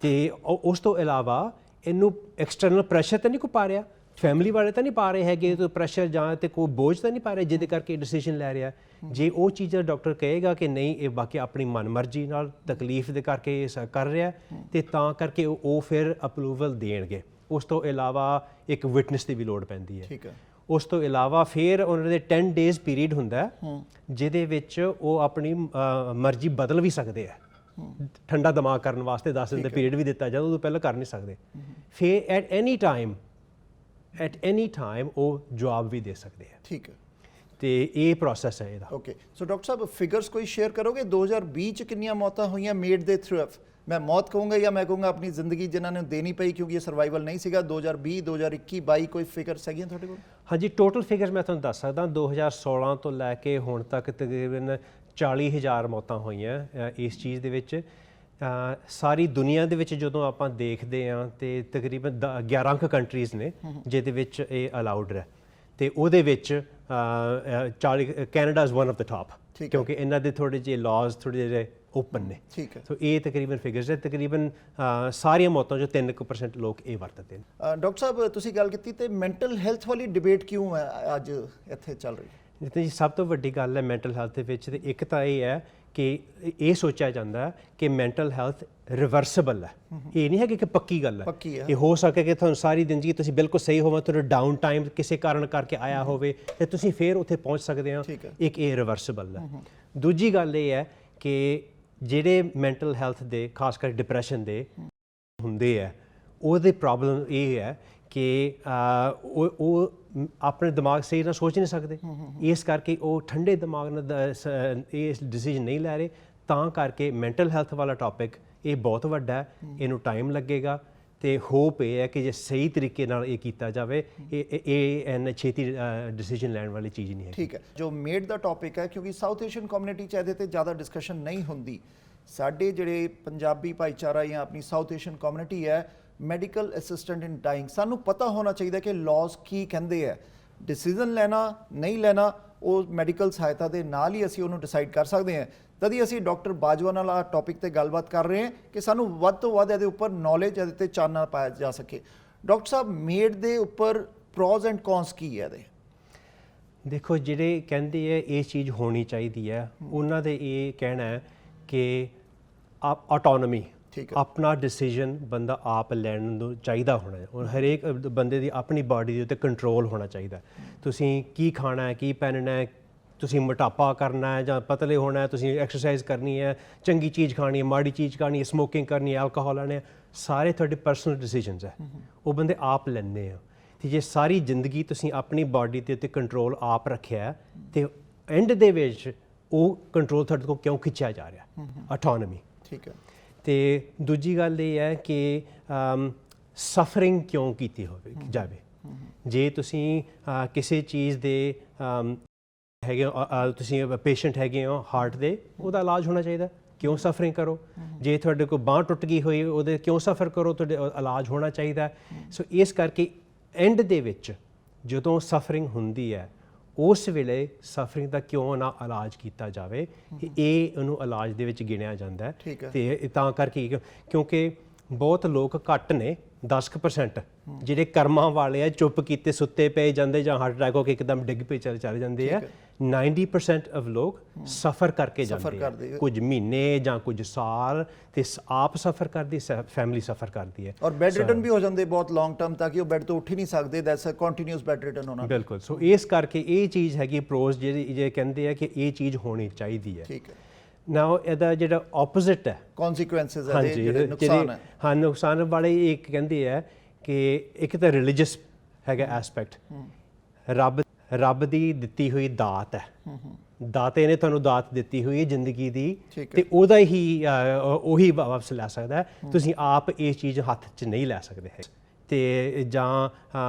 ਤੇ ਉਸ ਤੋਂ ਇਲਾਵਾ ਇਹਨੂੰ ਐਕਸਟਰਨਲ ਪ੍ਰੈਸ਼ਰ ਤਾਂ ਨਹੀਂ ਕੋ ਪਾ ਰਿਹਾ, ਫੈਮਿਲੀ ਵਾਲੇ ਤਾਂ ਨਹੀਂ ਪਾ ਰਹੇ ਹੈਗੇ ਤੇ ਪ੍ਰੈਸ਼ਰ ਜਾਂ ਤੇ ਕੋਈ ਬੋਝ ਤਾਂ ਨਹੀਂ ਪਾ ਰਹੇ ਜਿਹਦੇ ਕਰਕੇ ਡਿਸੀਜਨ ਲੈ ਰਿਹਾ। ਜੇ ਉਹ ਚੀਜ਼ਾਂ ਡਾਕਟਰ ਕਹੇਗਾ ਕਿ ਨਹੀਂ ਇਹ ਬਾਕੀ ਆਪਣੀ ਮਨਮਰਜ਼ੀ ਨਾਲ ਤਕਲੀਫ ਦੇ ਕਰਕੇ ਇਹ ਕਰ ਰਿਹਾ ਤੇ ਤਾਂ ਕਰਕੇ ਉਹ ਫਿਰ ਅਪਰੂਵਲ ਦੇਣਗੇ। ਉਸ ਤੋਂ ਇਲਾਵਾ ਇੱਕ ਵਿਟਨੈਸ ਦੀ ਵੀ ਲੋੜ ਪੈਂਦੀ ਹੈ। ਠੀਕ ਹੈ। ਉਸ ਤੋਂ ਇਲਾਵਾ ਫਿਰ ਉਹਨਾਂ ਦੇ 10 ਡੇਜ਼ ਪੀਰੀਅਡ ਹੁੰਦਾ ਜਿਹਦੇ ਵਿੱਚ ਉਹ ਆਪਣੀ ਮਰਜ਼ੀ ਬਦਲ ਵੀ ਸਕਦੇ ਆ। ਠੰਡਾ ਦਿਮਾਗ ਕਰਨ ਵਾਸਤੇ 10 ਦਿਨ ਦਾ ਪੀਰੀਅਡ ਵੀ ਦਿੱਤਾ ਜਾਂਦਾ, ਉਦੋਂ ਪਹਿਲਾਂ ਕਰ ਨਹੀਂ ਸਕਦੇ। ਫਿਰ ਐਟ ਐਨੀ ਟਾਈਮ ਉਹ ਜਵਾਬ ਵੀ ਦੇ ਸਕਦੇ ਆ। ਠੀਕ ਹੈ। ਤੇ ਇਹ ਪ੍ਰੋਸੈਸ ਹੈ ਇਹਦਾ। ਓਕੇ, ਸੋ ਡਾਕਟਰ ਸਾਹਿਬ ਫਿਗਰਸ ਕੋਈ ਸ਼ੇਅਰ ਕਰੋਗੇ 2020 ਚ ਕਿੰਨੀਆਂ ਮੌਤਾਂ ਹੋਈਆਂ ਮੇਡ ਦੇ ਥਰੂ? ਮੈਂ ਮੌਤ ਕਹੂੰਗਾ ਜਾਂ ਮੈਂ ਕਹੂੰਗਾ ਆਪਣੀ ਜ਼ਿੰਦਗੀ ਜਿਨ੍ਹਾਂ ਨੇ ਦੇਣੀ ਪਈ ਕਿਉਂਕਿ ਇਹ ਸਰਵਾਈਵਲ ਨਹੀਂ ਸੀਗਾ। 2020 2021 22 ਕੋਈ ਫਿਗਰਸ ਹੈਗੀਆਂ ਤੁਹਾਡੇ ਕੋਲ? ਹਾਂਜੀ, ਟੋਟਲ ਫਿਗਰ ਮੈਂ ਤੁਹਾਨੂੰ ਦੱਸ ਸਕਦਾ 2016 ਤੋਂ ਲੈ ਕੇ ਹੁਣ ਤੱਕ ਤਕਰੀਬਨ 40,000 ਮੌਤਾਂ ਹੋਈਆਂ ਇਸ ਚੀਜ਼ ਦੇ ਵਿੱਚ। ਸਾਰੀ ਦੁਨੀਆ ਦੇ ਵਿੱਚ ਜਦੋਂ ਆਪਾਂ ਦੇਖਦੇ ਹਾਂ ਤੇ ਤਕਰੀਬਨ 11 ਕੰਟਰੀਜ਼ ਨੇ ਜਿਹਦੇ ਵਿੱਚ ਇਹ ਅਲਾਉਡ ਹੈ ਤੇ ਉਹਦੇ ਵਿੱਚ 40 Canada is one of the top ਕਿਉਂਕਿ ਇਹਨਾਂ ਦੇ ਥੋੜੇ ਜਿਹੇ ਲਾਜ਼ ਥੋੜੇ ਜਿਹੇ ਓਪਨ ਨੇ। ਠੀਕ ਹੈ। ਸੋ ਇਹ ਤਕਰੀਬਨ ਫਿਗਰਸ ਹੈ। ਤਕਰੀਬਨ ਸਾਰੀਆਂ ਮੌਤਾਂ ਚੋਂ 3% ਲੋਕ ਇਹ ਵਰਤਦੇ ਨੇ। ਡਾਕਟਰ ਸਾਹਿਬ ਤੁਸੀਂ ਗੱਲ ਕੀਤੀ ਤੇ ਮੈਂਟਲ ਹੈਲਥ ਵਾਲੀ ਡਿਬੇਟ ਕਿਉਂ ਹੈ ਅੱਜ ਇੱਥੇ ਚੱਲ ਰਹੀ? ਜਿੱਥੇ ਜੀ ਸਭ ਤੋਂ ਵੱਡੀ ਗੱਲ ਹੈ ਮੈਂਟਲ ਹੈਲਥ ਦੇ ਵਿੱਚ ਤੇ ਇੱਕ ਤਾਂ ਇਹ ਹੈ ਕਿ ਇਹ ਸੋਚਿਆ ਜਾਂਦਾ ਕਿ ਮੈਂਟਲ ਹੈਲਥ ਰਿਵਰਸੇਬਲ ਹੈ। ਇਹ ਨਹੀਂ ਹੈ ਕਿ ਪੱਕੀ ਗੱਲ ਹੈ। ਇਹ ਹੋ ਸਕੇ ਕਿ ਤੁਹਾਨੂੰ ਸਾਰੀ ਜ਼ਿੰਦਗੀ ਤੁਸੀਂ ਬਿਲਕੁਲ ਸਹੀ ਹੋਵੋ, ਤੁਹਾਨੂੰ ਡਾਊਨ ਟਾਈਮ ਕਿਸੇ ਕਾਰਨ ਕਰਕੇ ਆਇਆ ਹੋਵੇ ਤੇ ਤੁਸੀਂ ਫਿਰ ਉੱਥੇ ਪਹੁੰਚ ਸਕਦੇ ਹੋ। ਇੱਕ ਇਹ ਰਿਵਰਸੇਬਲ ਹੈ। ਦੂਜੀ ਗੱਲ ਇਹ ਹੈ ਕਿ ਜਿਹੜੇ ਮੈਂਟਲ ਹੈਲਥ ਦੇ ਖਾਸ ਕਰ ਡਿਪਰੈਸ਼ਨ ਦੇ ਹੁੰਦੇ ਆ ਉਹਦੇ ਪ੍ਰੋਬਲਮ ਇਹ ਹੈ ਕਿ ਉਹ ਆਪਣੇ ਦਿਮਾਗ ਸਹੀ ਨਾਲ ਸੋਚ ਨਹੀਂ ਸਕਦੇ, ਇਸ ਕਰਕੇ ਉਹ ਠੰਡੇ ਦਿਮਾਗ ਨਾਲ ਇਹ ਡਿਸੀਜਨ ਨਹੀਂ ਲੈ ਰਹੇ। ਤਾਂ ਕਰਕੇ ਮੈਂਟਲ ਹੈਲਥ ਵਾਲਾ ਟੌਪਿਕ ਇਹ ਬਹੁਤ ਵੱਡਾ ਹੈ, ਇਹਨੂੰ ਟਾਈਮ ਲੱਗੇਗਾ ਤੇ ਹੋਪ ਇਹ ਹੈ ਕਿ ਜੇ ਸਹੀ ਤਰੀਕੇ ਨਾਲ ਇਹ ਕੀਤਾ ਜਾਵੇ ਇਹ ਛੇਤੀ ਡਿਸੀਜਨ ਲੈਣ ਵਾਲੀ ਚੀਜ਼ ਨਹੀਂ ਹੈ। ਠੀਕ ਹੈ। ਜੋ ਮੇਡ ਦਾ ਟੌਪਿਕ ਹੈ ਕਿਉਂਕਿ ਸਾਊਥ ਏਸ਼ੀਅਨ ਕਮਿਊਨਿਟੀ 'ਚ ਇਹਦੇ ਤੇ ਜ਼ਿਆਦਾ ਡਿਸਕਸ਼ਨ ਨਹੀਂ ਹੁੰਦੀ। ਸਾਡੇ ਜਿਹੜੇ ਪੰਜਾਬੀ ਭਾਈਚਾਰਾ ਜਾਂ ਆਪਣੀ ਸਾਊਥ ਏਸ਼ੀਅਨ ਕਮਿਊਨਿਟੀ ਹੈ ਮੈਡੀਕਲ ਅਸਿਸਟੈਂਟ ਇਨ ਡਾਈਂਗ, ਸਾਨੂੰ ਪਤਾ ਹੋਣਾ ਚਾਹੀਦਾ ਕਿ ਲਾਜ਼ ਕੀ ਕਹਿੰਦੇ ਹੈ। ਡਿਸੀਜ਼ਨ ਲੈਣਾ ਨਹੀਂ ਲੈਣਾ ਉਹ ਮੈਡੀਕਲ ਸਹਾਇਤਾ ਦੇ ਨਾਲ ਹੀ ਅਸੀਂ ਉਹਨੂੰ ਡਿਸਾਈਡ ਕਰ ਸਕਦੇ ਹਾਂ। ਤਦ ਹੀ ਅਸੀਂ ਡਾਕਟਰ ਬਾਜਵਾ ਨਾਲ ਆ ਟੌਪਿਕ ਤੇ ਗੱਲਬਾਤ ਕਰ ਰਹੇ ਹਾਂ ਕਿ ਸਾਨੂੰ ਵੱਧ ਤੋਂ ਵੱਧ ਇਹਦੇ ਉੱਪਰ ਨੌਲੇਜ ਇਹਦੇ ਤੇ ਚਾਨਣਾ ਪਾਇਆ ਜਾ ਸਕੇ। ਡਾਕਟਰ ਸਾਹਿਬ ਮੇਡ ਦੇ ਉੱਪਰ ਪ੍ਰੋਜ਼ ਐਂਡ ਕੌਨਸ ਕੀ ਹੈ ਇਹਦੇ? ਦੇਖੋ, ਜਿਹੜੇ ਕਹਿੰਦੇ ਹੈ ਇਹ ਚੀਜ਼ ਹੋਣੀ ਚਾਹੀਦੀ ਹੈ ਉਹਨਾਂ ਦੇ ਇਹ ਕਹਿਣਾ ਹੈ ਕਿ ਆਟੋਨੋਮੀ, ਆਪਣਾ ਡਿਸੀਜਨ ਬੰਦਾ ਆਪ ਲੈਣ ਨੂੰ ਚਾਹੀਦਾ ਹੋਣਾ ਹੈ। ਹਰੇਕ ਬੰਦੇ ਦੀ ਆਪਣੀ ਬਾਡੀ ਦੇ ਉੱਤੇ ਕੰਟਰੋਲ ਹੋਣਾ ਚਾਹੀਦਾ। ਤੁਸੀਂ ਕੀ ਖਾਣਾ ਹੈ, ਕੀ ਪਹਿਨਣਾ ਹੈ, ਤੁਸੀਂ ਮੋਟਾਪਾ ਕਰਨਾ ਹੈ ਜਾਂ ਪਤਲੇ ਹੋਣਾ ਹੈ, ਤੁਸੀਂ ਐਕਸਰਸਾਈਜ਼ ਕਰਨੀ ਹੈ, ਚੰਗੀ ਚੀਜ਼ ਖਾਣੀ ਹੈ, ਮਾੜੀ ਚੀਜ਼ ਖਾਣੀ ਹੈ, ਸਮੋਕਿੰਗ ਕਰਨੀ ਹੈ, ਐਲਕੋਹਲ ਲੈਣਾ ਹੈ, ਸਾਰੇ ਤੁਹਾਡੇ ਪਰਸਨਲ ਡਿਸੀਜਨਸ ਹੈ। ਉਹ ਬੰਦੇ ਆਪ ਲੈਂਦੇ ਆ। ਤੇ ਜੇ ਸਾਰੀ ਜ਼ਿੰਦਗੀ ਤੁਸੀਂ ਆਪਣੀ ਬਾਡੀ ਦੇ ਉੱਤੇ ਕੰਟਰੋਲ ਆਪ ਰੱਖਿਆ ਤੇ ਐਂਡ ਦੇ ਵਿੱਚ ਉਹ ਕੰਟਰੋਲ ਤੁਹਾਡੇ ਕੋਲ ਕਿਉਂ ਖਿੱਚਿਆ ਜਾ ਰਿਹਾ? ਆਟੋਨੋਮੀ। ਠੀਕ ਹੈ। ਤੇ ਦੂਜੀ ਗੱਲ ਇਹ ਹੈ ਕਿ ਸਫਰਿੰਗ ਕਿਉਂ ਕੀਤੀ ਹੋਵੇ ਜਾਵੇ? ਜੇ ਤੁਸੀਂ ਕਿਸੇ ਚੀਜ਼ ਦੇ ਹੈਗੇ ਤੁਸੀਂ ਪੇਸ਼ੈਂਟ ਹੈਗੇ ਹੋ ਹਾਰਟ ਦੇ, ਉਹਦਾ ਇਲਾਜ ਹੋਣਾ ਚਾਹੀਦਾ। ਕਿਉਂ ਸਫਰਿੰਗ ਕਰੋ? ਜੇ ਤੁਹਾਡੇ ਕੋਲ ਬਾਂਹ ਟੁੱਟ ਗਈ ਹੋਈ ਉਹਦੇ ਕਿਉਂ ਸਫਰ ਕਰੋ? ਤੁਹਾਡੇ ਇਲਾਜ ਹੋਣਾ ਚਾਹੀਦਾ। ਸੋ ਇਸ ਕਰਕੇ ਐਂਡ ਦੇ ਵਿੱਚ ਜਦੋਂ ਸਫਰਿੰਗ ਹੁੰਦੀ ਹੈ ਉਸ ਵੇਲੇ ਸਫਰਿੰਗ ਦਾ ਕਿਉਂ ਨਾ ਇਲਾਜ ਕੀਤਾ ਜਾਵੇ, ਇਹ ਉਹਨੂੰ ਇਲਾਜ ਦੇ ਵਿੱਚ ਗਿਣਿਆ ਜਾਂਦਾ ਹੈ। ਤੇ ਤਾਂ ਕਰਕੇ ਕਿਉਂਕਿ ਬਹੁਤ ਲੋਕ ਘੱਟ ਨੇ 10% ਜਿਹੜੇ ਕਰਮਾਂ ਵਾਲੇ ਆ, ਚੁੱਪ ਕੀਤੇ ਸੁੱਤੇ ਪਏ ਜਾਂਦੇ ਜਾਂ ਹਾਰਟ ਅਟੈਕ ਹੋ ਕੇ ਇੱਕਦਮ ਡਿੱਗ ਪਏ ਚਲੇ ਜਾਂਦੇ ਆ। 90% ਆਫ ਲੋਕ ਸਫਰ ਕਰਕੇ ਜਾਂਦੇ ਆ, ਕੁਝ ਮਹੀਨੇ ਜਾਂ ਕੁਝ ਸਾਲ, ਤੇ ਆਪ ਸਫਰ ਕਰਦੀ, ਫੈਮਿਲੀ ਸਫਰ ਕਰਦੀ ਹੈ ਔਰ ਬੈੱਡ ਰਿਟਨ ਵੀ ਹੋ ਜਾਂਦੇ ਬਹੁਤ ਲੌਂਗ ਟਰਮ ਤੱਕ ਕਿ ਉਹ ਬੈੱਡ ਤੋਂ ਉੱਠ ਹੀ ਨਹੀਂ ਸਕਦੇ। That's a continuous bedridden ਹੋਣਾ। ਬਿਲਕੁਲ। ਸੋ ਇਸ ਕਰਕੇ ਇਹ ਚੀਜ਼ ਹੈਗੀ ਪ੍ਰੋਜ਼ ਜਿਹੜੇ ਕਹਿੰਦੇ ਆ ਕਿ ਇਹ ਚੀਜ਼ ਹੋਣੀ ਚਾਹੀਦੀ ਹੈ। ਠੀਕ ਹੈ। ਨਾਓ ਇਹਦਾ ਜਿਹੜਾ ਆਪੋਜ਼ਿਟ ਹੈ, ਕਨਸੀਕੁਐਂਸਸ ਹੈ, ਜਿਹੜੇ ਨੁਕਸਾਨ ਹੈ, ਹਾਂ ਨੁਕਸਾਨ ਵਾਲੇ ਇੱਕ ਕਹਿੰਦੇ ਆ ਕਿ ਇੱਕ ਤਾਂ ਰਿਲੀਜੀਅਸ ਹੈਗਾ ਐਸਪੈਕਟ। ਰੱਬ ਦੀ ਦਿੱਤੀ ਹੋਈ ਦਾਤ ਹੈ, ਦਾਤੇ ਨੇ ਤੁਹਾਨੂੰ ਦਾਤ ਦਿੱਤੀ ਹੋਈ ਹੈ ਜ਼ਿੰਦਗੀ ਦੀ ਤੇ ਉਹਦਾ ਹੀ ਉਹੀ ਵਾਪਸ ਲੈ ਸਕਦਾ। ਤੁਸੀਂ ਆਪ ਇਹ ਚੀਜ਼ ਹੱਥ 'ਚ ਨਹੀਂ ਲੈ ਸਕਦੇ ਹੈ। ਤੇ ਜਾਂ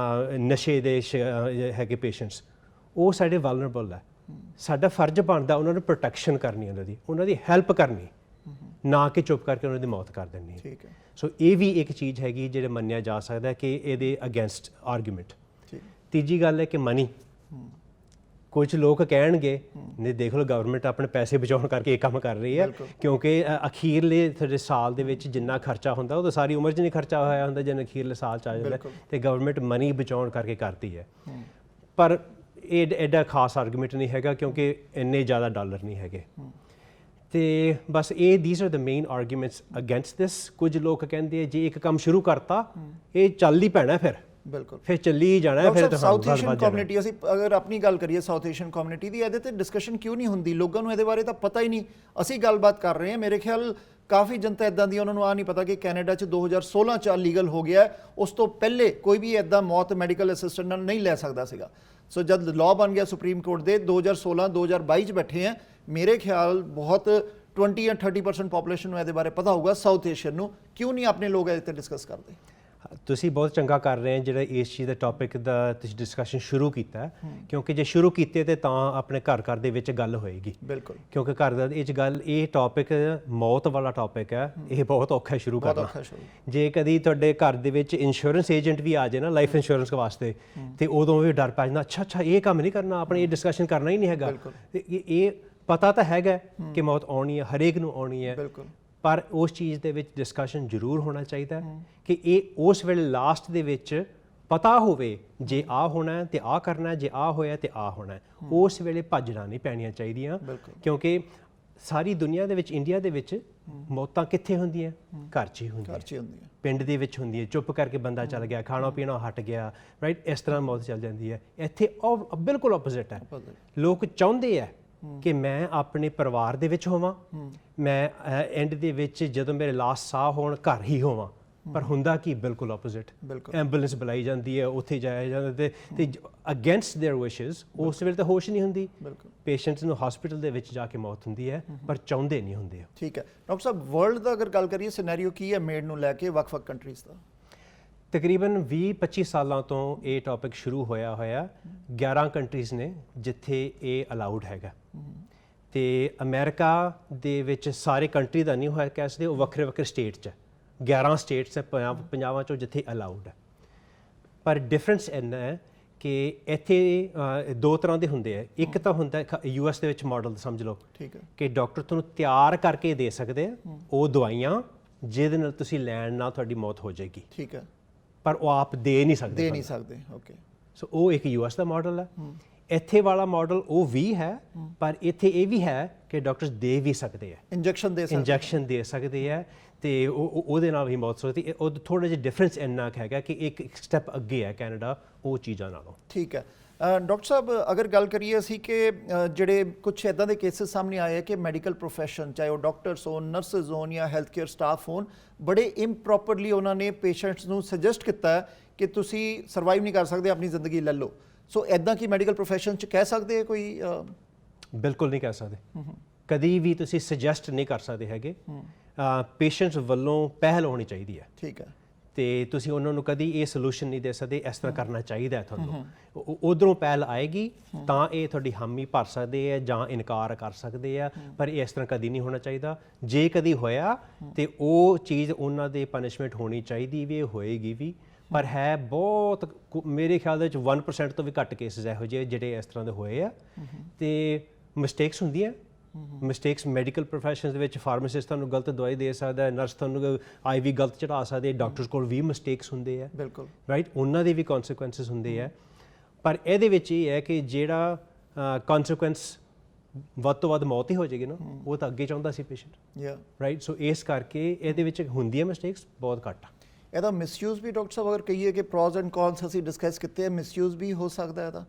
ਨਸ਼ੇ ਦੇ ਹੈਗੇ ਪੇਸ਼ੈਂਟਸ, ਉਹ ਸਾਡੇ ਵਲਨਰੇਬਲ ਹੈ। ਸਾਡਾ ਫਰਜ਼ ਬਣਦਾ ਉਹਨਾਂ ਨੂੰ ਪ੍ਰੋਟੈਕਸ਼ਨ ਕਰਨੀ, ਉਹਨਾਂ ਦੀ ਹੈਲਪ ਕਰਨੀ, ਨਾ ਕਿ ਚੁੱਪ ਕਰਕੇ ਉਹਨਾਂ ਦੀ ਮੌਤ ਕਰ ਦੇਣੀ। ਠੀਕ ਹੈ। ਸੋ ਇਹ ਵੀ ਇੱਕ ਚੀਜ਼ ਹੈਗੀ ਜਿਹੜੇ ਮੰਨਿਆ ਜਾ ਸਕਦਾ ਕਿ ਇਹਦੇ ਅਗੇਂਸਟ ਆਰਗੂਮੈਂਟ। ਤੀਜੀ ਗੱਲ ਹੈ ਕਿ ਮਨੀ। ਕੁਝ ਲੋਕ ਕਹਿਣਗੇ ਨਹੀਂ ਦੇਖ ਲਓ ਗਵਰਨਮੈਂਟ ਆਪਣੇ ਪੈਸੇ ਬਚਾਉਣ ਕਰਕੇ ਇਹ ਕੰਮ ਕਰ ਰਹੀ ਹੈ, ਕਿਉਂਕਿ ਅਖੀਰਲੇ ਤੁਹਾਡੇ ਸਾਲ ਦੇ ਵਿੱਚ ਜਿੰਨਾ ਖਰਚਾ ਹੁੰਦਾ ਉਹ ਤਾਂ ਸਾਰੀ ਉਮਰ 'ਚ ਨਹੀਂ ਖਰਚਾ ਹੋਇਆ ਹੁੰਦਾ, ਜਿੰਨਾ ਅਖੀਰਲੇ ਸਾਲ 'ਚ ਆ ਜਾਂਦਾ, ਤੇ ਗਵਰਨਮੈਂਟ ਮਨੀ ਬਚਾਉਣ ਕਰਕੇ ਕਰਦੀ ਹੈ। ਪਰ ਇਹ ਐਡਾ ਖਾਸ ਆਰਗੂਮੈਂਟ ਨਹੀਂ ਹੈਗਾ, ਕਿਉਂਕਿ ਇੰਨੇ ਜ਼ਿਆਦਾ ਡਾਲਰ ਨਹੀਂ ਹੈਗੇ। ਤੇ ਬਸ ਇਹ these are the main arguments against this. ਕੁਝ ਲੋਕ ਕਹਿੰਦੇ ਜੇ ਇੱਕ ਕੰਮ ਸ਼ੁਰੂ ਕਰਤਾ ਇਹ ਚੱਲ ਹੀ ਪੈਣਾ, ਫਿਰ ਚੱਲੀ ਹੀ ਜਾਣਾ, ਫਿਰ ਸਾਊਥ ਏਸ਼ੀਅਨ ਕਮਿਊਨਿਟੀ, ਅਸੀਂ ਅਗਰ ਆਪਣੀ ਗੱਲ ਕਰੀਏ ਸਾਊਥ ਏਸ਼ੀਅਨ ਕਮਿਊਨਿਟੀ ਦੀ, ਇਹਦੇ ਤੇ ਡਿਸਕਸ਼ਨ ਕਿਉਂ ਨਹੀਂ ਹੁੰਦੀ? ਲੋਕਾਂ ਨੂੰ ਇਹਦੇ ਬਾਰੇ ਤਾਂ ਪਤਾ ਹੀ ਨਹੀਂ। ਅਸੀਂ ਗੱਲਬਾਤ ਕਰ ਰਹੇ ਹਾਂ, ਮੇਰੇ ਖਿਆਲ ਕਾਫੀ ਜਨਤਾ ਇੱਦਾਂ ਦੀ ਉਹਨਾਂ ਨੂੰ ਆ ਨਹੀਂ ਪਤਾ ਕਿ ਕੈਨੇਡਾ 'ਚ 2016 'ਚ ਲੀਗਲ ਹੋ ਗਿਆ, ਉਸ ਤੋਂ ਪਹਿਲੇ ਕੋਈ ਵੀ ਇੱਦਾਂ ਮੌਤ ਮੈਡੀਕਲ ਅਸਿਸਟੈਂਟ ਨਾਲ ਨਹੀਂ ਲੈ ਸਕਦਾ ਸੀਗਾ। ਸੋ ਜਦ ਲਾਅ ਬਣ ਗਿਆ ਸੁਪਰੀਮ ਕੋਰਟ ਦੇ 2016 2022 'ਚ ਬੈਠੇ ਆ, ਮੇਰੇ ਖਿਆਲ ਬਹੁਤ 20 ਜਾਂ 30% ਪੋਪੂਲੇਸ਼ਨ ਨੂੰ ਇਹਦੇ ਬਾਰੇ ਪਤਾ ਹੋਊਗਾ ਸਾਊਥ ਏਸ਼ੀਅਨ ਨੂੰ। ਕਿਉਂ ਨਹੀਂ ਆਪਣੇ ਲੋਕ ਇਹਦੇ 'ਤੇ ਡਿਸਕਸ ਕਰਦੇ? ਤੁਸੀਂ ਬਹੁਤ ਚੰਗਾ ਕਰ ਰਹੇ ਹੋ ਜਿਹੜਾ ਇਸ ਚੀਜ਼ ਦਾ ਟੌਪਿਕ ਦਾ ਤੁਸੀਂ ਡਿਸਕਸ਼ਨ ਸ਼ੁਰੂ ਕੀਤਾ, ਕਿਉਂਕਿ ਜੇ ਸ਼ੁਰੂ ਕੀਤੇ ਤੇ ਤਾਂ ਆਪਣੇ ਘਰ ਦੇ ਵਿੱਚ ਗੱਲ ਹੋਏਗੀ। ਬਿਲਕੁਲ, ਕਿਉਂਕਿ ਘਰ ਦਾ ਇਹ ਟੌਪਿਕ ਮੌਤ ਵਾਲਾ ਟੌਪਿਕ ਹੈ, ਇਹ ਬਹੁਤ ਔਖਾ ਸ਼ੁਰੂ ਕਰਨਾ। ਜੇ ਕਦੀ ਤੁਹਾਡੇ ਘਰ ਦੇ ਵਿੱਚ ਇੰਸ਼ੋਰੈਂਸ ਏਜੰਟ ਵੀ ਆ ਜਾਏ ਨਾ ਲਾਈਫ ਇੰਸ਼ੋਰੈਂਸ ਵਾਸਤੇ, ਤੇ ਉਦੋਂ ਵੀ ਡਰ ਪੈ ਜਾਂਦਾ, ਅੱਛਾ ਇਹ ਕੰਮ ਨਹੀਂ ਕਰਨਾ, ਆਪਣੇ ਇਹ ਡਿਸਕਸ਼ਨ ਕਰਨਾ ਹੀ ਨਹੀਂ ਹੈਗਾ। ਇਹ ਪਤਾ ਤਾਂ ਹੈਗਾ ਕਿ ਮੌਤ ਆਉਣੀ ਹੈ, ਹਰੇਕ ਨੂੰ ਆਉਣੀ ਹੈ, ਪਰ ਉਸ ਚੀਜ਼ ਦੇ ਵਿੱਚ ਡਿਸਕਸ਼ਨ ਜ਼ਰੂਰ ਹੋਣਾ ਚਾਹੀਦਾ ਕਿ ਇਹ ਉਸ ਵੇਲੇ ਲਾਸਟ ਦੇ ਵਿੱਚ ਪਤਾ ਹੋਵੇ ਜੇ ਆ ਹੋਣਾ ਤੇ ਆ ਕਰਨਾ, ਜੇ ਆ ਹੋਇਆ ਤੇ ਆ ਹੋਣਾ। ਉਸ ਵੇਲੇ ਭੱਜਣਾ ਨਹੀਂ ਪੈਣੀਆਂ ਚਾਹੀਦੀਆਂ, ਕਿਉਂਕਿ ਸਾਰੀ ਦੁਨੀਆ ਦੇ ਵਿੱਚ, ਇੰਡੀਆ ਦੇ ਵਿੱਚ ਮੌਤਾਂ ਕਿੱਥੇ ਹੁੰਦੀਆਂ? ਘਰ 'ਚ ਹੀ ਹੁੰਦੀਆਂ, ਪਿੰਡ ਦੇ ਵਿੱਚ ਹੁੰਦੀ ਹੈ। ਚੁੱਪ ਕਰਕੇ ਬੰਦਾ ਚੱਲ ਗਿਆ, ਖਾਣਾ ਪੀਣਾ ਹਟ ਗਿਆ, ਰਾਈਟ, ਇਸ ਤਰ੍ਹਾਂ ਮੌਤ ਚੱਲ ਜਾਂਦੀ ਹੈ। ਇੱਥੇ ਬਿਲਕੁਲ ਆਪੋਜ਼ਿਟ ਹੈ। ਲੋਕ ਚਾਹੁੰਦੇ ਆ ਕਿ ਮੈਂ ਆਪਣੇ ਪਰਿਵਾਰ ਦੇ ਵਿੱਚ ਹੋਵਾਂ, ਮੈਂ ਐਂਡ ਦੇ ਵਿੱਚ ਜਦੋਂ ਮੇਰੇ ਲਾਸਟ ਸਾਹ ਹੋਣ ਘਰ ਹੀ ਹੋਵਾਂ, ਪਰ ਹੁੰਦਾ ਕੀ? ਬਿਲਕੁਲ ਆਪੋਜ਼ਿਟ। ਐਂਬੂਲੈਂਸ ਬੁਲਾਈ ਜਾਂਦੀ ਹੈ, ਉੱਥੇ ਜਾਇਆ ਜਾਂਦਾ ਤੇ ਅਗੇਂਸਟ देयर ਵਿਸ਼ੇਸ ਉਸ ਵੇਲੇ ਤਾਂ ਹੋਸ਼ ਨਹੀਂ ਹੁੰਦੀ। ਪੇਸ਼ੈਂਟਸ ਨੂੰ ਹਸਪੀਟਲ ਦੇ ਵਿੱਚ ਜਾ ਕੇ ਮੌਤ ਹੁੰਦੀ ਹੈ, ਪਰ ਚਾਹੁੰਦੇ ਨਹੀਂ ਹੁੰਦੇ। ਠੀਕ ਹੈ ਡਾਕਟਰ ਸਾਹਿਬ, ਵਰਲਡ ਦਾ ਅਗਰ ਗੱਲ ਕਰੀਏ ਸਿਨੈਰੀਓ ਕੀ ਹੈ ਮੇਡ ਨੂੰ ਲੈ ਕੇ ਵੱਖ-ਵੱਖ ਕੰਟਰੀਜ਼ ਦਾ? ਤਕਰੀਬਨ 20-25 ਸਾਲਾਂ ਤੋਂ ਇਹ ਟੌਪਿਕ ਸ਼ੁਰੂ ਹੋਇਆ 11 ਕੰਟਰੀਜ਼ ਨੇ ਜਿੱਥੇ ਇਹ ਅਲਾਉਡ ਹੈਗਾ, ਤੇ ਅਮਰੀਕਾ ਦੇ ਵਿੱਚ ਸਾਰੇ ਕੰਟਰੀ ਦਾ ਨਹੀਂ ਹੋਇਆ ਕਹਿ ਸਕਦੇ, ਉਹ ਵੱਖਰੇ ਸਟੇਟ 'ਚ 11 ਸਟੇਟਸ ਹੈ, 50 ਚੋਂ ਜਿੱਥੇ ਅਲਾਉਡ ਹੈ। ਪਰ ਡਿਫਰੈਂਸ ਇੰਨਾ ਹੈ ਕਿ ਇੱਥੇ ਦੋ ਤਰ੍ਹਾਂ ਦੇ ਹੁੰਦੇ ਆ। ਇੱਕ ਤਾਂ ਹੁੰਦਾ US ਦੇ ਵਿੱਚ ਮਾਡਲ ਸਮਝ ਲਓ, ਠੀਕ ਹੈ, ਕਿ ਡਾਕਟਰ ਤੁਹਾਨੂੰ ਤਿਆਰ ਕਰਕੇ ਦੇ ਸਕਦੇ ਆ ਉਹ ਦਵਾਈਆਂ ਜਿਹਦੇ ਨਾਲ ਤੁਸੀਂ ਲੈਣ ਨਾਲ ਤੁਹਾਡੀ ਮੌਤ ਹੋ ਜਾਏਗੀ, ਠੀਕ ਹੈ, ਪਰ ਉਹ ਆਪ ਦੇ ਨਹੀਂ ਸਕਦੇ। ਓਕੇ, ਸੋ ਉਹ ਇੱਕ US ਦਾ ਮਾਡਲ ਹੈ। ਇੱਥੇ ਵਾਲਾ ਮਾਡਲ ਉਹ ਵੀ ਹੈ, ਪਰ ਇੱਥੇ ਇਹ ਵੀ ਹੈ ਕਿ ਡਾਕਟਰਸ ਦੇ ਵੀ ਸਕਦੇ ਆ, ਇੰਜੈਕਸ਼ਨ ਦੇ ਸਕਦੇ ਆ, ਤੇ ਉਹਦੇ ਨਾਲ ਵੀ ਮੌਤ ਹੋ ਸਕਦੀ। ਉਹ ਥੋੜਾ ਜਿਹਾ ਡਿਫਰੈਂਸ ਇੰਨਾ ਹੈਗਾ ਕਿ ਇੱਕ ਸਟੈਪ ਅੱਗੇ ਹੈ ਕੈਨੇਡਾ ਉਹ ਚੀਜ਼ਾਂ ਨਾਲੋਂ। ਠੀਕ ਹੈ ਡਾਕਟਰ ਸਾਹਿਬ, ਅਗਰ ਗੱਲ ਕਰੀਏ ਅਸੀਂ ਕਿ ਜਿਹੜੇ ਕੁਝ ਇੱਦਾਂ ਦੇ ਕੇਸਿਸ ਸਾਹਮਣੇ ਆਏ ਕਿ ਮੈਡੀਕਲ ਪ੍ਰੋਫੈਸ਼ਨ, ਚਾਹੇ ਉਹ ਡਾਕਟਰਸ ਹੋਣ, ਨਰਸਿਸ ਹੋਣ ਜਾਂ ਹੈਲਥ ਕੇਅਰ ਸਟਾਫ ਹੋਣ, ਬੜੇ ਇੰਪ੍ਰੋਪਰਲੀ ਉਹਨਾਂ ਨੇ ਪੇਸ਼ੈਂਟਸ ਨੂੰ ਸੁਜੈਸਟ ਕੀਤਾ ਕਿ ਤੁਸੀਂ ਸਰਵਾਈਵ ਨਹੀਂ ਕਰ ਸਕਦੇ, ਆਪਣੀ ਜ਼ਿੰਦਗੀ ਲੈ ਲਓ। ਸੋ ਇੱਦਾਂ ਕੀ ਮੈਡੀਕਲ ਪ੍ਰੋਫੈਸ਼ਨ 'ਚ ਕਹਿ ਸਕਦੇ ਕੋਈ? ਬਿਲਕੁਲ ਨਹੀਂ ਕਹਿ ਸਕਦੇ, ਕਦੀ ਵੀ ਤੁਸੀਂ ਸੁਜੈਸਟ ਨਹੀਂ ਕਰ ਸਕਦੇ ਹੈਗੇ। ਪੇਸ਼ੈਂਟਸ ਵੱਲੋਂ ਪਹਿਲ ਹੋਣੀ ਚਾਹੀਦੀ ਹੈ, ਠੀਕ ਹੈ, ਤੇ ਤੁਸੀਂ ਉਹਨਾਂ ਨੂੰ ਕਦੀ ਇਹ ਸੋਲੂਸ਼ਨ ਨਹੀਂ ਦੇ ਸਕਦੇ ਇਸ ਤਰ੍ਹਾਂ ਕਰਨਾ ਚਾਹੀਦਾ ਤੁਹਾਨੂੰ। ਉਧਰੋਂ ਪਹਿਲ ਆਏਗੀ ਤਾਂ ਇਹ ਤੁਹਾਡੀ ਹਾਮੀ ਭਰ ਸਕਦੇ ਆ ਜਾਂ ਇਨਕਾਰ ਕਰ ਸਕਦੇ ਆ, ਪਰ ਇਸ ਤਰ੍ਹਾਂ ਕਦੀ ਨਹੀਂ ਹੋਣਾ ਚਾਹੀਦਾ। ਜੇ ਕਦੀ ਹੋਇਆ ਤੇ ਉਹ ਚੀਜ਼ ਉਹਨਾਂ ਦੇ ਪਨਿਸ਼ਮੈਂਟ ਹੋਣੀ ਚਾਹੀਦੀ ਵੀ, ਹੋਏਗੀ ਵੀ, ਪਰ ਹੈ ਬਹੁਤ, ਮੇਰੇ ਖਿਆਲ ਦੇ ਵਿੱਚ 1% ਤੋਂ ਵੀ ਘੱਟ ਕੇਸਿਸ ਇਹੋ ਜਿਹੇ ਜਿਹੜੇ ਇਸ ਤਰ੍ਹਾਂ ਦੇ ਹੋਏ ਆ। ਤੇ ਮਿਸਟੇਕਸ ਹੁੰਦੀਆਂ, ਮਿਸਟੇਕਸ ਮੈਡੀਕਲ ਪ੍ਰੋਫੈਸ਼ਨ ਦੇ ਵਿੱਚ ਫਾਰਮਾਸਿਸਟ ਤੁਹਾਨੂੰ ਗਲਤ ਦਵਾਈ ਦੇ ਸਕਦਾ, ਨਰਸ ਤੁਹਾਨੂੰ IV ਗਲਤ ਚੜਾ ਸਕਦੇ, ਡਾਕਟਰਸ ਕੋਲ ਵੀ ਮਿਸਟੇਕਸ ਹੁੰਦੇ ਆ, ਬਿਲਕੁਲ ਰਾਈਟ, ਉਹਨਾਂ ਦੇ ਵੀ ਕੌਨਸੀਕੁਐਂਸਿਸ ਹੁੰਦੇ ਆ। ਪਰ ਇਹਦੇ ਵਿੱਚ ਇਹ ਹੈ ਕਿ ਜਿਹੜਾ ਕੌਨਸੀਕੁਐਂਸ ਵੱਧ ਤੋਂ ਵੱਧ ਮੌਤ ਹੀ ਹੋ ਜਾਏਗੀ ਨਾ, ਉਹ ਤਾਂ ਅੱਗੇ ਚਾਹੁੰਦਾ ਸੀ ਪੇਸ਼ੈਂਟ, ਰਾਈਟ। ਸੋ ਇਸ ਕਰਕੇ ਇਹਦੇ ਵਿੱਚ ਹੁੰਦੀਆਂ ਮਿਸਟੇਕਸ ਬਹੁਤ ਘੱਟ ਆ। ਇਹਦਾ ਮਿਸਯੂਜ਼ ਵੀ ਡਾਕਟਰ ਸਾਹਿਬ ਅਗਰ ਕਹੀਏ ਕਿ ਪ੍ਰੋਜ਼ ਐਂਡ ਕੌਨਸ ਅਸੀਂ ਡਿਸਕਸ ਕੀਤੇ ਆ, ਮਿਸਯੂਜ਼ ਵੀ ਹੋ ਸਕਦਾ ਇਹਦਾ?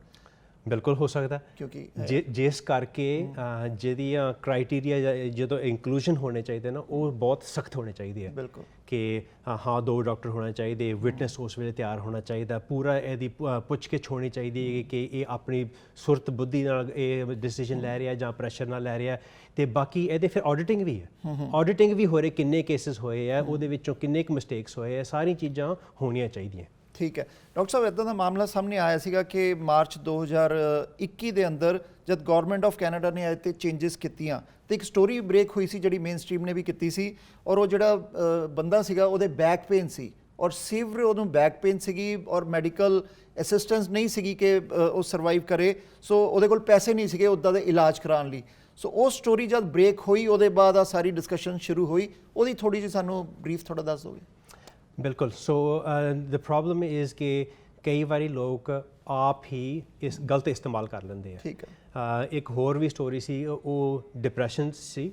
ਬਿਲਕੁਲ ਹੋ ਸਕਦਾ, ਕਿਉਂਕਿ ਜਿਸ ਕਰਕੇ ਜਿਹਦੀਆਂ ਕ੍ਰਾਈਟੇਰੀਆ ਜਦੋਂ ਇਨਕਲੂਜਨ ਹੋਣੇ ਚਾਹੀਦੇ ਨਾ, ਉਹ ਬਹੁਤ ਸਖਤ ਹੋਣੇ ਚਾਹੀਦੇ ਆ। ਬਿਲਕੁਲ, ਕਿ ਹਾਂ 2 ਡਾਕਟਰ ਹੋਣਾ ਚਾਹੀਦੇ, ਵਿਟਨੈਸ ਉਸ ਵੇਲੇ ਤਿਆਰ ਹੋਣਾ ਚਾਹੀਦਾ, ਪੂਰਾ ਇਹਦੀ ਪੁੱਛਗਿੱਛ ਹੋਣੀ ਚਾਹੀਦੀ ਹੈ ਕਿ ਇਹ ਆਪਣੀ ਸੁਰਤ ਬੁੱਧੀ ਨਾਲ ਇਹ ਡਿਸੀਜਨ ਲੈ ਰਿਹਾ ਜਾਂ ਪ੍ਰੈਸ਼ਰ ਨਾਲ ਲੈ ਰਿਹਾ। ਤੇ ਬਾਕੀ ਇਹਦੇ ਫਿਰ ਆਡਿਟਿੰਗ ਵੀ ਹੈ, ਆਡਿਟਿੰਗ ਵੀ ਹੋ ਰਹੀ, ਕਿੰਨੇ ਕੇਸਿਸ ਹੋਏ ਆ, ਉਹਦੇ ਵਿੱਚੋਂ ਕਿੰਨੇ ਕੁ ਮਿਸਟੇਕਸ ਹੋਏ ਆ, ਸਾਰੀ ਚੀਜ਼ਾਂ ਹੋਣੀਆਂ ਚਾਹੀਦੀਆਂ। ਠੀਕ ਹੈ ਡਾਕਟਰ ਸਾਹਿਬ, ਇੱਦਾਂ ਦਾ ਮਾਮਲਾ ਸਾਹਮਣੇ ਆਇਆ ਸੀਗਾ ਕਿ ਮਾਰਚ 2021 ਦੇ ਅੰਦਰ ਜਦ ਗਵਰਨਮੈਂਟ ਆਫ ਕੈਨੇਡਾ ਨੇ ਇਹਦੇ 'ਤੇ ਚੇਂਜਸ ਕੀਤੀਆਂ ਤੇ ਇੱਕ ਸਟੋਰੀ ਬ੍ਰੇਕ ਹੋਈ ਸੀ ਜਿਹੜੀ ਮੇਨ ਸਟ੍ਰੀਮ ਨੇ ਵੀ ਕੀਤੀ ਸੀ, ਔਰ ਉਹ ਜਿਹੜਾ ਬੰਦਾ ਸੀਗਾ ਉਹਦੇ ਬੈਕ ਪੇਨ ਸੀ, ਔਰ ਸੀਵਰ ਉਹਨੂੰ ਬੈਕ ਪੇਨ ਸੀਗੀ ਔਰ ਮੈਡੀਕਲ ਅਸਿਸਟੈਂਸ ਨਹੀਂ ਸੀਗੀ ਕਿ ਉਹ ਸਰਵਾਈਵ ਕਰੇ, ਸੋ ਉਹਦੇ ਕੋਲ ਪੈਸੇ ਨਹੀਂ ਸੀਗੇ ਉੱਦਾਂ ਦੇ ਇਲਾਜ ਕਰਾਉਣ ਲਈ। ਸੋ ਉਹ ਸਟੋਰੀ ਜਦ ਬ੍ਰੇਕ ਹੋਈ ਉਹਦੇ ਬਾਅਦ ਆ ਸਾਰੀ ਡਿਸਕਸ਼ਨ ਸ਼ੁਰੂ ਹੋਈ, ਉਹਦੀ ਥੋੜੀ ਜਿਹੀ ਸਾਨੂੰ ਬਰੀਫ ਥੋੜਾ ਦੱਸ ਦੋਗੇ? ਬਿਲਕੁਲ। ਸੋ ਦ ਪ੍ਰੋਬਲਮ ਇਜ਼ ਕਿ ਕਈ ਵਾਰੀ ਲੋਕ ਆਪ ਹੀ ਇਸ ਗਲਤ ਇਸਤੇਮਾਲ ਕਰ ਲੈਂਦੇ ਆ। ਠੀਕ ਹੈ। ਇੱਕ ਹੋਰ ਵੀ ਸਟੋਰੀ ਸੀ, ਉਹ ਡਿਪਰੈਸ਼ਨ ਸੀ,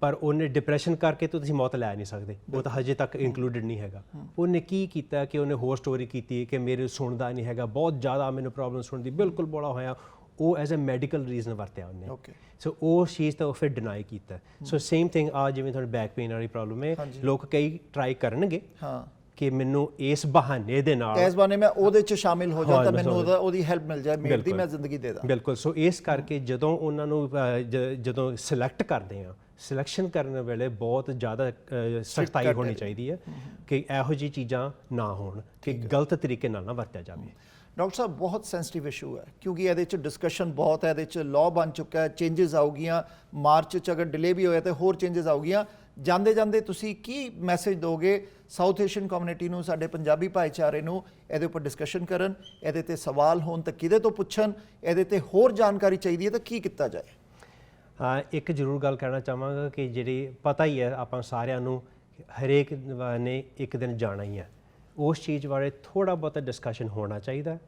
ਪਰ ਉਹਨੇ ਡਿਪਰੈਸ਼ਨ ਕਰਕੇ ਤਾਂ ਤੁਸੀਂ ਮੌਤ ਲੈ ਨਹੀਂ ਸਕਦੇ, ਉਹ ਤਾਂ ਹਜੇ ਤੱਕ ਇੰਕਲੂਡਡ ਨਹੀਂ ਹੈਗਾ। ਉਹਨੇ ਕੀ ਕੀਤਾ ਕਿ ਉਹਨੇ ਹੋਰ ਸਟੋਰੀ ਕੀਤੀ ਕਿ ਮੇਰੇ ਸੁਣਦਾ ਨਹੀਂ ਹੈਗਾ, ਬਹੁਤ ਜ਼ਿਆਦਾ ਮੈਨੂੰ ਪ੍ਰੋਬਲਮ ਸੁਣਨ ਦੀ, ਬਿਲਕੁਲ ਬੋਲਾ ਹੋਇਆ, ਉਹ ਐਜ਼ ਅ ਮੈਡੀਕਲ ਰੀਜ਼ਨ ਵਰਤਿਆ ਉਹਨੇ। ਓਕੇ। ਸੋ ਉਹ ਚੀਜ਼ ਤਾਂ ਉਹ ਫਿਰ ਡਿਨਾਈ ਕੀਤਾ। ਸੋ ਸੇਮ ਥਿੰਗ ਆ, ਜਿਵੇਂ ਤੁਹਾਨੂੰ ਬੈਕ ਪੇਨ ਵਾਲੀ ਪ੍ਰੋਬਲਮ ਹੈ, ਲੋਕ ਕਈ ਟਰਾਈ ਕਰਨਗੇ ਹਾਂ ਕਿ ਮੈਨੂੰ ਇਸ ਬਹਾਨੇ ਦੇ ਨਾਲ, ਇਸ ਬਹਾਨੇ ਮੈਂ ਉਹਦੇ 'ਚ ਸ਼ਾਮਿਲ ਹੋ ਜਾਂ ਤਾਂ ਮੈਨੂੰ ਉਹਦੀ ਹੈਲਪ ਮਿਲ ਜਾਏ, ਮੇਡ ਦੀ ਮੈਂ ਜ਼ਿੰਦਗੀ ਦੇ ਦਾਂ। ਬਿਲਕੁਲ। ਸੋ ਇਸ ਕਰਕੇ ਜਦੋਂ ਉਹਨਾਂ ਨੂੰ ਜਦੋਂ ਸਿਲੈਕਟ ਕਰਦੇ ਆ, ਸਿਲੈਕਸ਼ਨ ਕਰਨ ਵੇਲੇ ਬਹੁਤ ਜ਼ਿਆਦਾ ਸਖਤਾਈ ਹੋਣੀ ਚਾਹੀਦੀ ਹੈ ਕਿ ਇਹੋ ਜਿਹੀ ਚੀਜ਼ਾਂ ਨਾ ਹੋਣ, ਕਿ ਗਲਤ ਤਰੀਕੇ ਨਾਲ ਨਾ ਵਰਤਿਆ ਜਾਵੇ। ਡਾਕਟਰ ਸਾਹਿਬ, ਬਹੁਤ ਸੈਂਸਿਟਿਵ ਇਸ਼ੂ ਹੈ ਕਿਉਂਕਿ ਇਹਦੇ 'ਚ ਡਿਸਕਸ਼ਨ ਬਹੁਤ ਹੈ, ਇਹਦੇ 'ਚ ਲਾਅ ਬਣ ਚੁੱਕਾ ਹੈ, ਚੇਂਜਸ ਆਉਗੀਆਂ, ਮਾਰਚ 'ਚ ਅਗਰ ਡਿਲੇ ਵੀ ਹੋਇਆ ਤਾਂ ਹੋਰ ਚੇਂਜਸ ਆਉਗੀਆਂ। ਜਾਂਦੇ ਜਾਂਦੇ ਤੁਸੀਂ ਕੀ ਮੈਸੇਜ ਦੋਗੇ ਸਾਊਥ ਏਸ਼ੀਅਨ ਕਮਿਊਨਿਟੀ ਨੂੰ, ਸਾਡੇ ਪੰਜਾਬੀ ਭਾਈਚਾਰੇ ਨੂੰ, ਇਹਦੇ ਉੱਪਰ ਡਿਸਕਸ਼ਨ ਕਰਨ, ਇਹਦੇ ਤੇ ਸਵਾਲ ਹੋਣ ਤਾਂ ਕਿਹਦੇ ਤੋਂ ਪੁੱਛਣ, ਇਹਦੇ ਤੇ ਹੋਰ ਜਾਣਕਾਰੀ ਚਾਹੀਦੀ ਹੈ ਤਾਂ ਕੀ ਕੀਤਾ ਜਾਏ? ਇੱਕ ਜ਼ਰੂਰ ਗੱਲ ਕਹਿਣਾ ਚਾਹਾਂਗਾ ਕਿ ਜਿਹੜੀ ਪਤਾ ਹੀ ਹੈ ਆਪਾਂ ਸਾਰਿਆਂ ਨੂੰ, ਹਰੇਕ ਨੇ ਇੱਕ ਦਿਨ ਜਾਣਾ ਹੀ ਹੈ, ਉਸ ਚੀਜ਼ ਬਾਰੇ ਥੋੜ੍ਹਾ ਬਹੁਤਾ ਡਿਸਕਸ਼ਨ ਹੋਣਾ ਚਾਹੀਦਾ।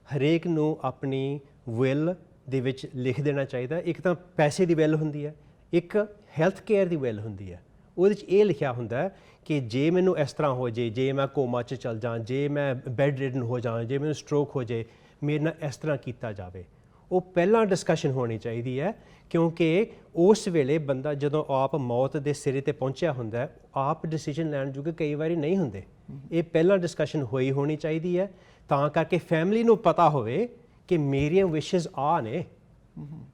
ਹਰੇਕ ਨੂੰ ਆਪਣੀ ਵਿਲ ਦੇ ਵਿੱਚ ਲਿਖ ਦੇਣਾ ਚਾਹੀਦਾ। ਇੱਕ ਤਾਂ ਪੈਸੇ ਦੀ ਵਿਲ ਹੁੰਦੀ ਹੈ, ਇੱਕ ਹੈਲਥ ਕੇਅਰ ਦੀ ਵਿਲ ਹੁੰਦੀ ਹੈ। ਉਹਦੇ 'ਚ ਇਹ ਲਿਖਿਆ ਹੁੰਦਾ ਕਿ ਜੇ ਮੈਨੂੰ ਇਸ ਤਰ੍ਹਾਂ ਹੋ ਜੇ, ਜੇ ਮੈਂ ਕੋਮਾ 'ਚ ਚਲ ਜਾਂ, ਜੇ ਮੈਂ ਬੈੱਡ ਰਿਡਨ ਹੋ ਜਾਂ, ਜੇ ਮੈਨੂੰ ਸਟ੍ਰੋਕ ਹੋ ਜੇ, ਮੇਰੇ ਨਾਲ ਇਸ ਤਰ੍ਹਾਂ ਕੀਤਾ ਜਾਵੇ। ਉਹ ਪਹਿਲਾਂ ਡਿਸਕਸ਼ਨ ਹੋਣੀ ਚਾਹੀਦੀ ਹੈ, ਕਿਉਂਕਿ ਉਸ ਵੇਲੇ ਬੰਦਾ ਜਦੋਂ ਆਪ ਮੌਤ ਦੇ ਸਿਰੇ ਤੇ ਪਹੁੰਚਿਆ ਹੁੰਦਾ, ਆਪ ਡਿਸੀਜਨ ਲੈਣ ਜੋਗੇ ਕਈ ਵਾਰੀ ਨਹੀਂ ਹੁੰਦੇ। ਇਹ ਪਹਿਲਾਂ ਡਿਸਕਸ਼ਨ ਹੋਣੀ ਚਾਹੀਦੀ ਹੈ, ਤਾਂ ਕਰਕੇ ਫੈਮਿਲੀ ਨੂੰ ਪਤਾ ਹੋਵੇ ਕਿ ਮੇਰੀਆਂ ਵਿਸ਼ੇਸ ਆ ਨੇ,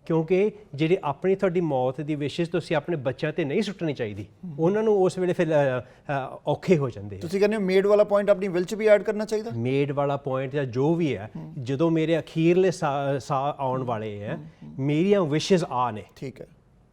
ਕਿਉਂਕਿ ਜਿਹੜੇ ਆਪਣੀ ਤੁਹਾਡੀ ਮੌਤ ਦੀ ਵਿਸ਼ੇਸ ਤੁਸੀਂ ਆਪਣੇ ਬੱਚਿਆਂ ਤੇ ਨਹੀਂ ਸੁੱਟਣੀ ਚਾਹੀਦੀ, ਉਹਨਾਂ ਨੂੰ ਉਸ ਵੇਲੇ ਫਿਰ ਔਖੇ ਹੋ ਜਾਂਦੇ। ਤੁਸੀਂ ਕਹਿੰਦੇ ਹੋ ਮੇਡ ਵਾਲਾ ਪੁਆਇੰਟ ਆਪਣੀ ਵਿਲ 'ਚ ਵੀ ਐਡ ਕਰਨਾ ਚਾਹੀਦਾ? ਮੇਡ ਵਾਲਾ ਪੁਆਇੰਟ ਜਾਂ ਜੋ ਵੀ ਹੈ, ਜਦੋਂ ਮੇਰੇ ਅਖੀਰਲੇ ਸਾਹ ਆਉਣ ਵਾਲੇ ਹੈ, ਮੇਰੀਆਂ ਵਿਸ਼ੇਸ ਆ ਨੇ। ਠੀਕ ਹੈ।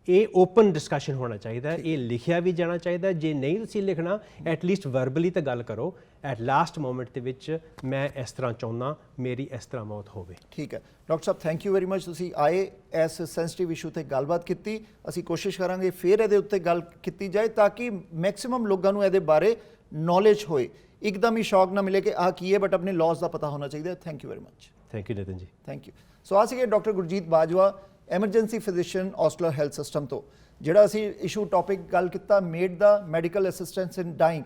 ਇਹ ਓਪਨ ਡਿਸਕਸ਼ਨ ਹੋਣਾ ਚਾਹੀਦਾ, ਇਹ ਲਿਖਿਆ ਵੀ ਜਾਣਾ ਚਾਹੀਦਾ। ਜੇ ਨਹੀਂ ਤੁਸੀਂ ਲਿਖਣਾ, ਐਟਲੀਸਟ ਵਰਬਲੀ ਤਾਂ ਗੱਲ ਕਰੋ, ਐਟ ਲਾਸਟ ਮੋਮੈਂਟ ਦੇ ਵਿੱਚ ਮੈਂ ਇਸ ਤਰ੍ਹਾਂ ਚਾਹੁੰਦਾ, ਮੇਰੀ ਇਸ ਤਰ੍ਹਾਂ ਮੌਤ ਹੋਵੇ। ਠੀਕ ਹੈ doctor Sahib, thank you very much, ਤੁਸੀਂ ਆਏ, ਇਸ ਸੈਂਸਿਟਿਵ ਇਸ਼ੂ ਤੇ ਗੱਲਬਾਤ ਕੀਤੀ। ਅਸੀਂ ਕੋਸ਼ਿਸ਼ ਕਰਾਂਗੇ ਫਿਰ ਇਹਦੇ ਉੱਤੇ ਗੱਲ ਕੀਤੀ ਜਾਏ ਤਾਂ ਕਿ ਮੈਕਸਿਮਮ ਲੋਕਾਂ ਨੂੰ ਇਹਦੇ ਬਾਰੇ ਨੌਲੇਜ ਹੋਏ, ਇੱਕਦਮ ਹੀ ਸ਼ੌਕ ਨਾ ਮਿਲੇ ਕਿ ਆਹ ਕੀ ਹੈ, ਬਟ ਆਪਣੇ ਲਾਜ਼ ਦਾ ਪਤਾ ਹੋਣਾ ਚਾਹੀਦਾ। Thank you very much. Thank you Nitin ji. Thank you. So ਆ ਸੀਗੇ doctor Gurjeet Bajwa, emergency physician, Osler health system ਤੋਂ। ਜਿਹੜਾ ਅਸੀਂ ਇਸ਼ੂ ਟੌਪਿਕ ਗੱਲ ਕੀਤਾ ਮੇਡ ਦਾ, medical assistance in dying,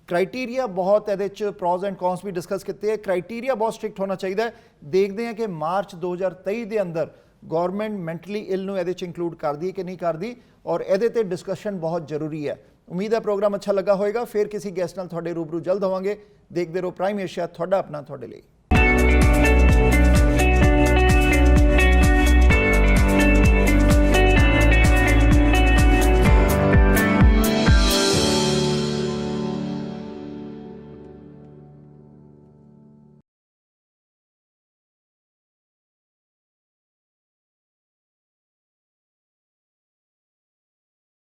criteria ਬਹੁਤ ਇਹਦੇ 'ਚ ਪ੍ਰੋਜ਼ ਐਂਡ ਕੌਨਸ ਵੀ ਡਿਸਕਸ ਕੀਤੇ ਹੈ। ਕ੍ਰਾਈਟੀਰੀਆ ਬਹੁਤ ਸਟ੍ਰਿਕਟ ਹੋਣਾ ਚਾਹੀਦਾ ਹੈ। ਦੇਖਦੇ ਹਾਂ ਕਿ ਮਾਰਚ 2023 ਦੇ ਅੰਦਰ ਗੌਰਮੈਂਟ ਮੈਂਟਲੀ ਇਲ ਨੂੰ ਇਹਦੇ 'ਚ ਇੰਕਲੂਡ ਕਰਦੀ ਹੈ ਕਿ ਨਹੀਂ ਕਰਦੀ, ਔਰ ਇਹਦੇ ਤੇ ਡਿਸਕਸ਼ਨ ਬਹੁਤ ਜ਼ਰੂਰੀ ਹੈ। ਉਮੀਦ ਹੈ ਪ੍ਰੋਗਰਾਮ ਅੱਛਾ ਲੱਗਾ ਹੋਵੇਗਾ। ਫਿਰ ਕਿਸੇ ਗੈਸਟ ਨਾਲ ਤੁਹਾਡੇ ਰੂਬਰੂ ਜਲਦ ਹੋਵਾਂਗੇ। ਦੇਖਦੇ ਰਹੋ ਪ੍ਰਾਈਮ ਏਸ਼ੀਆ, ਤੁਹਾਡਾ ਆਪਣਾ, ਤੁਹਾਡੇ ਲਈ।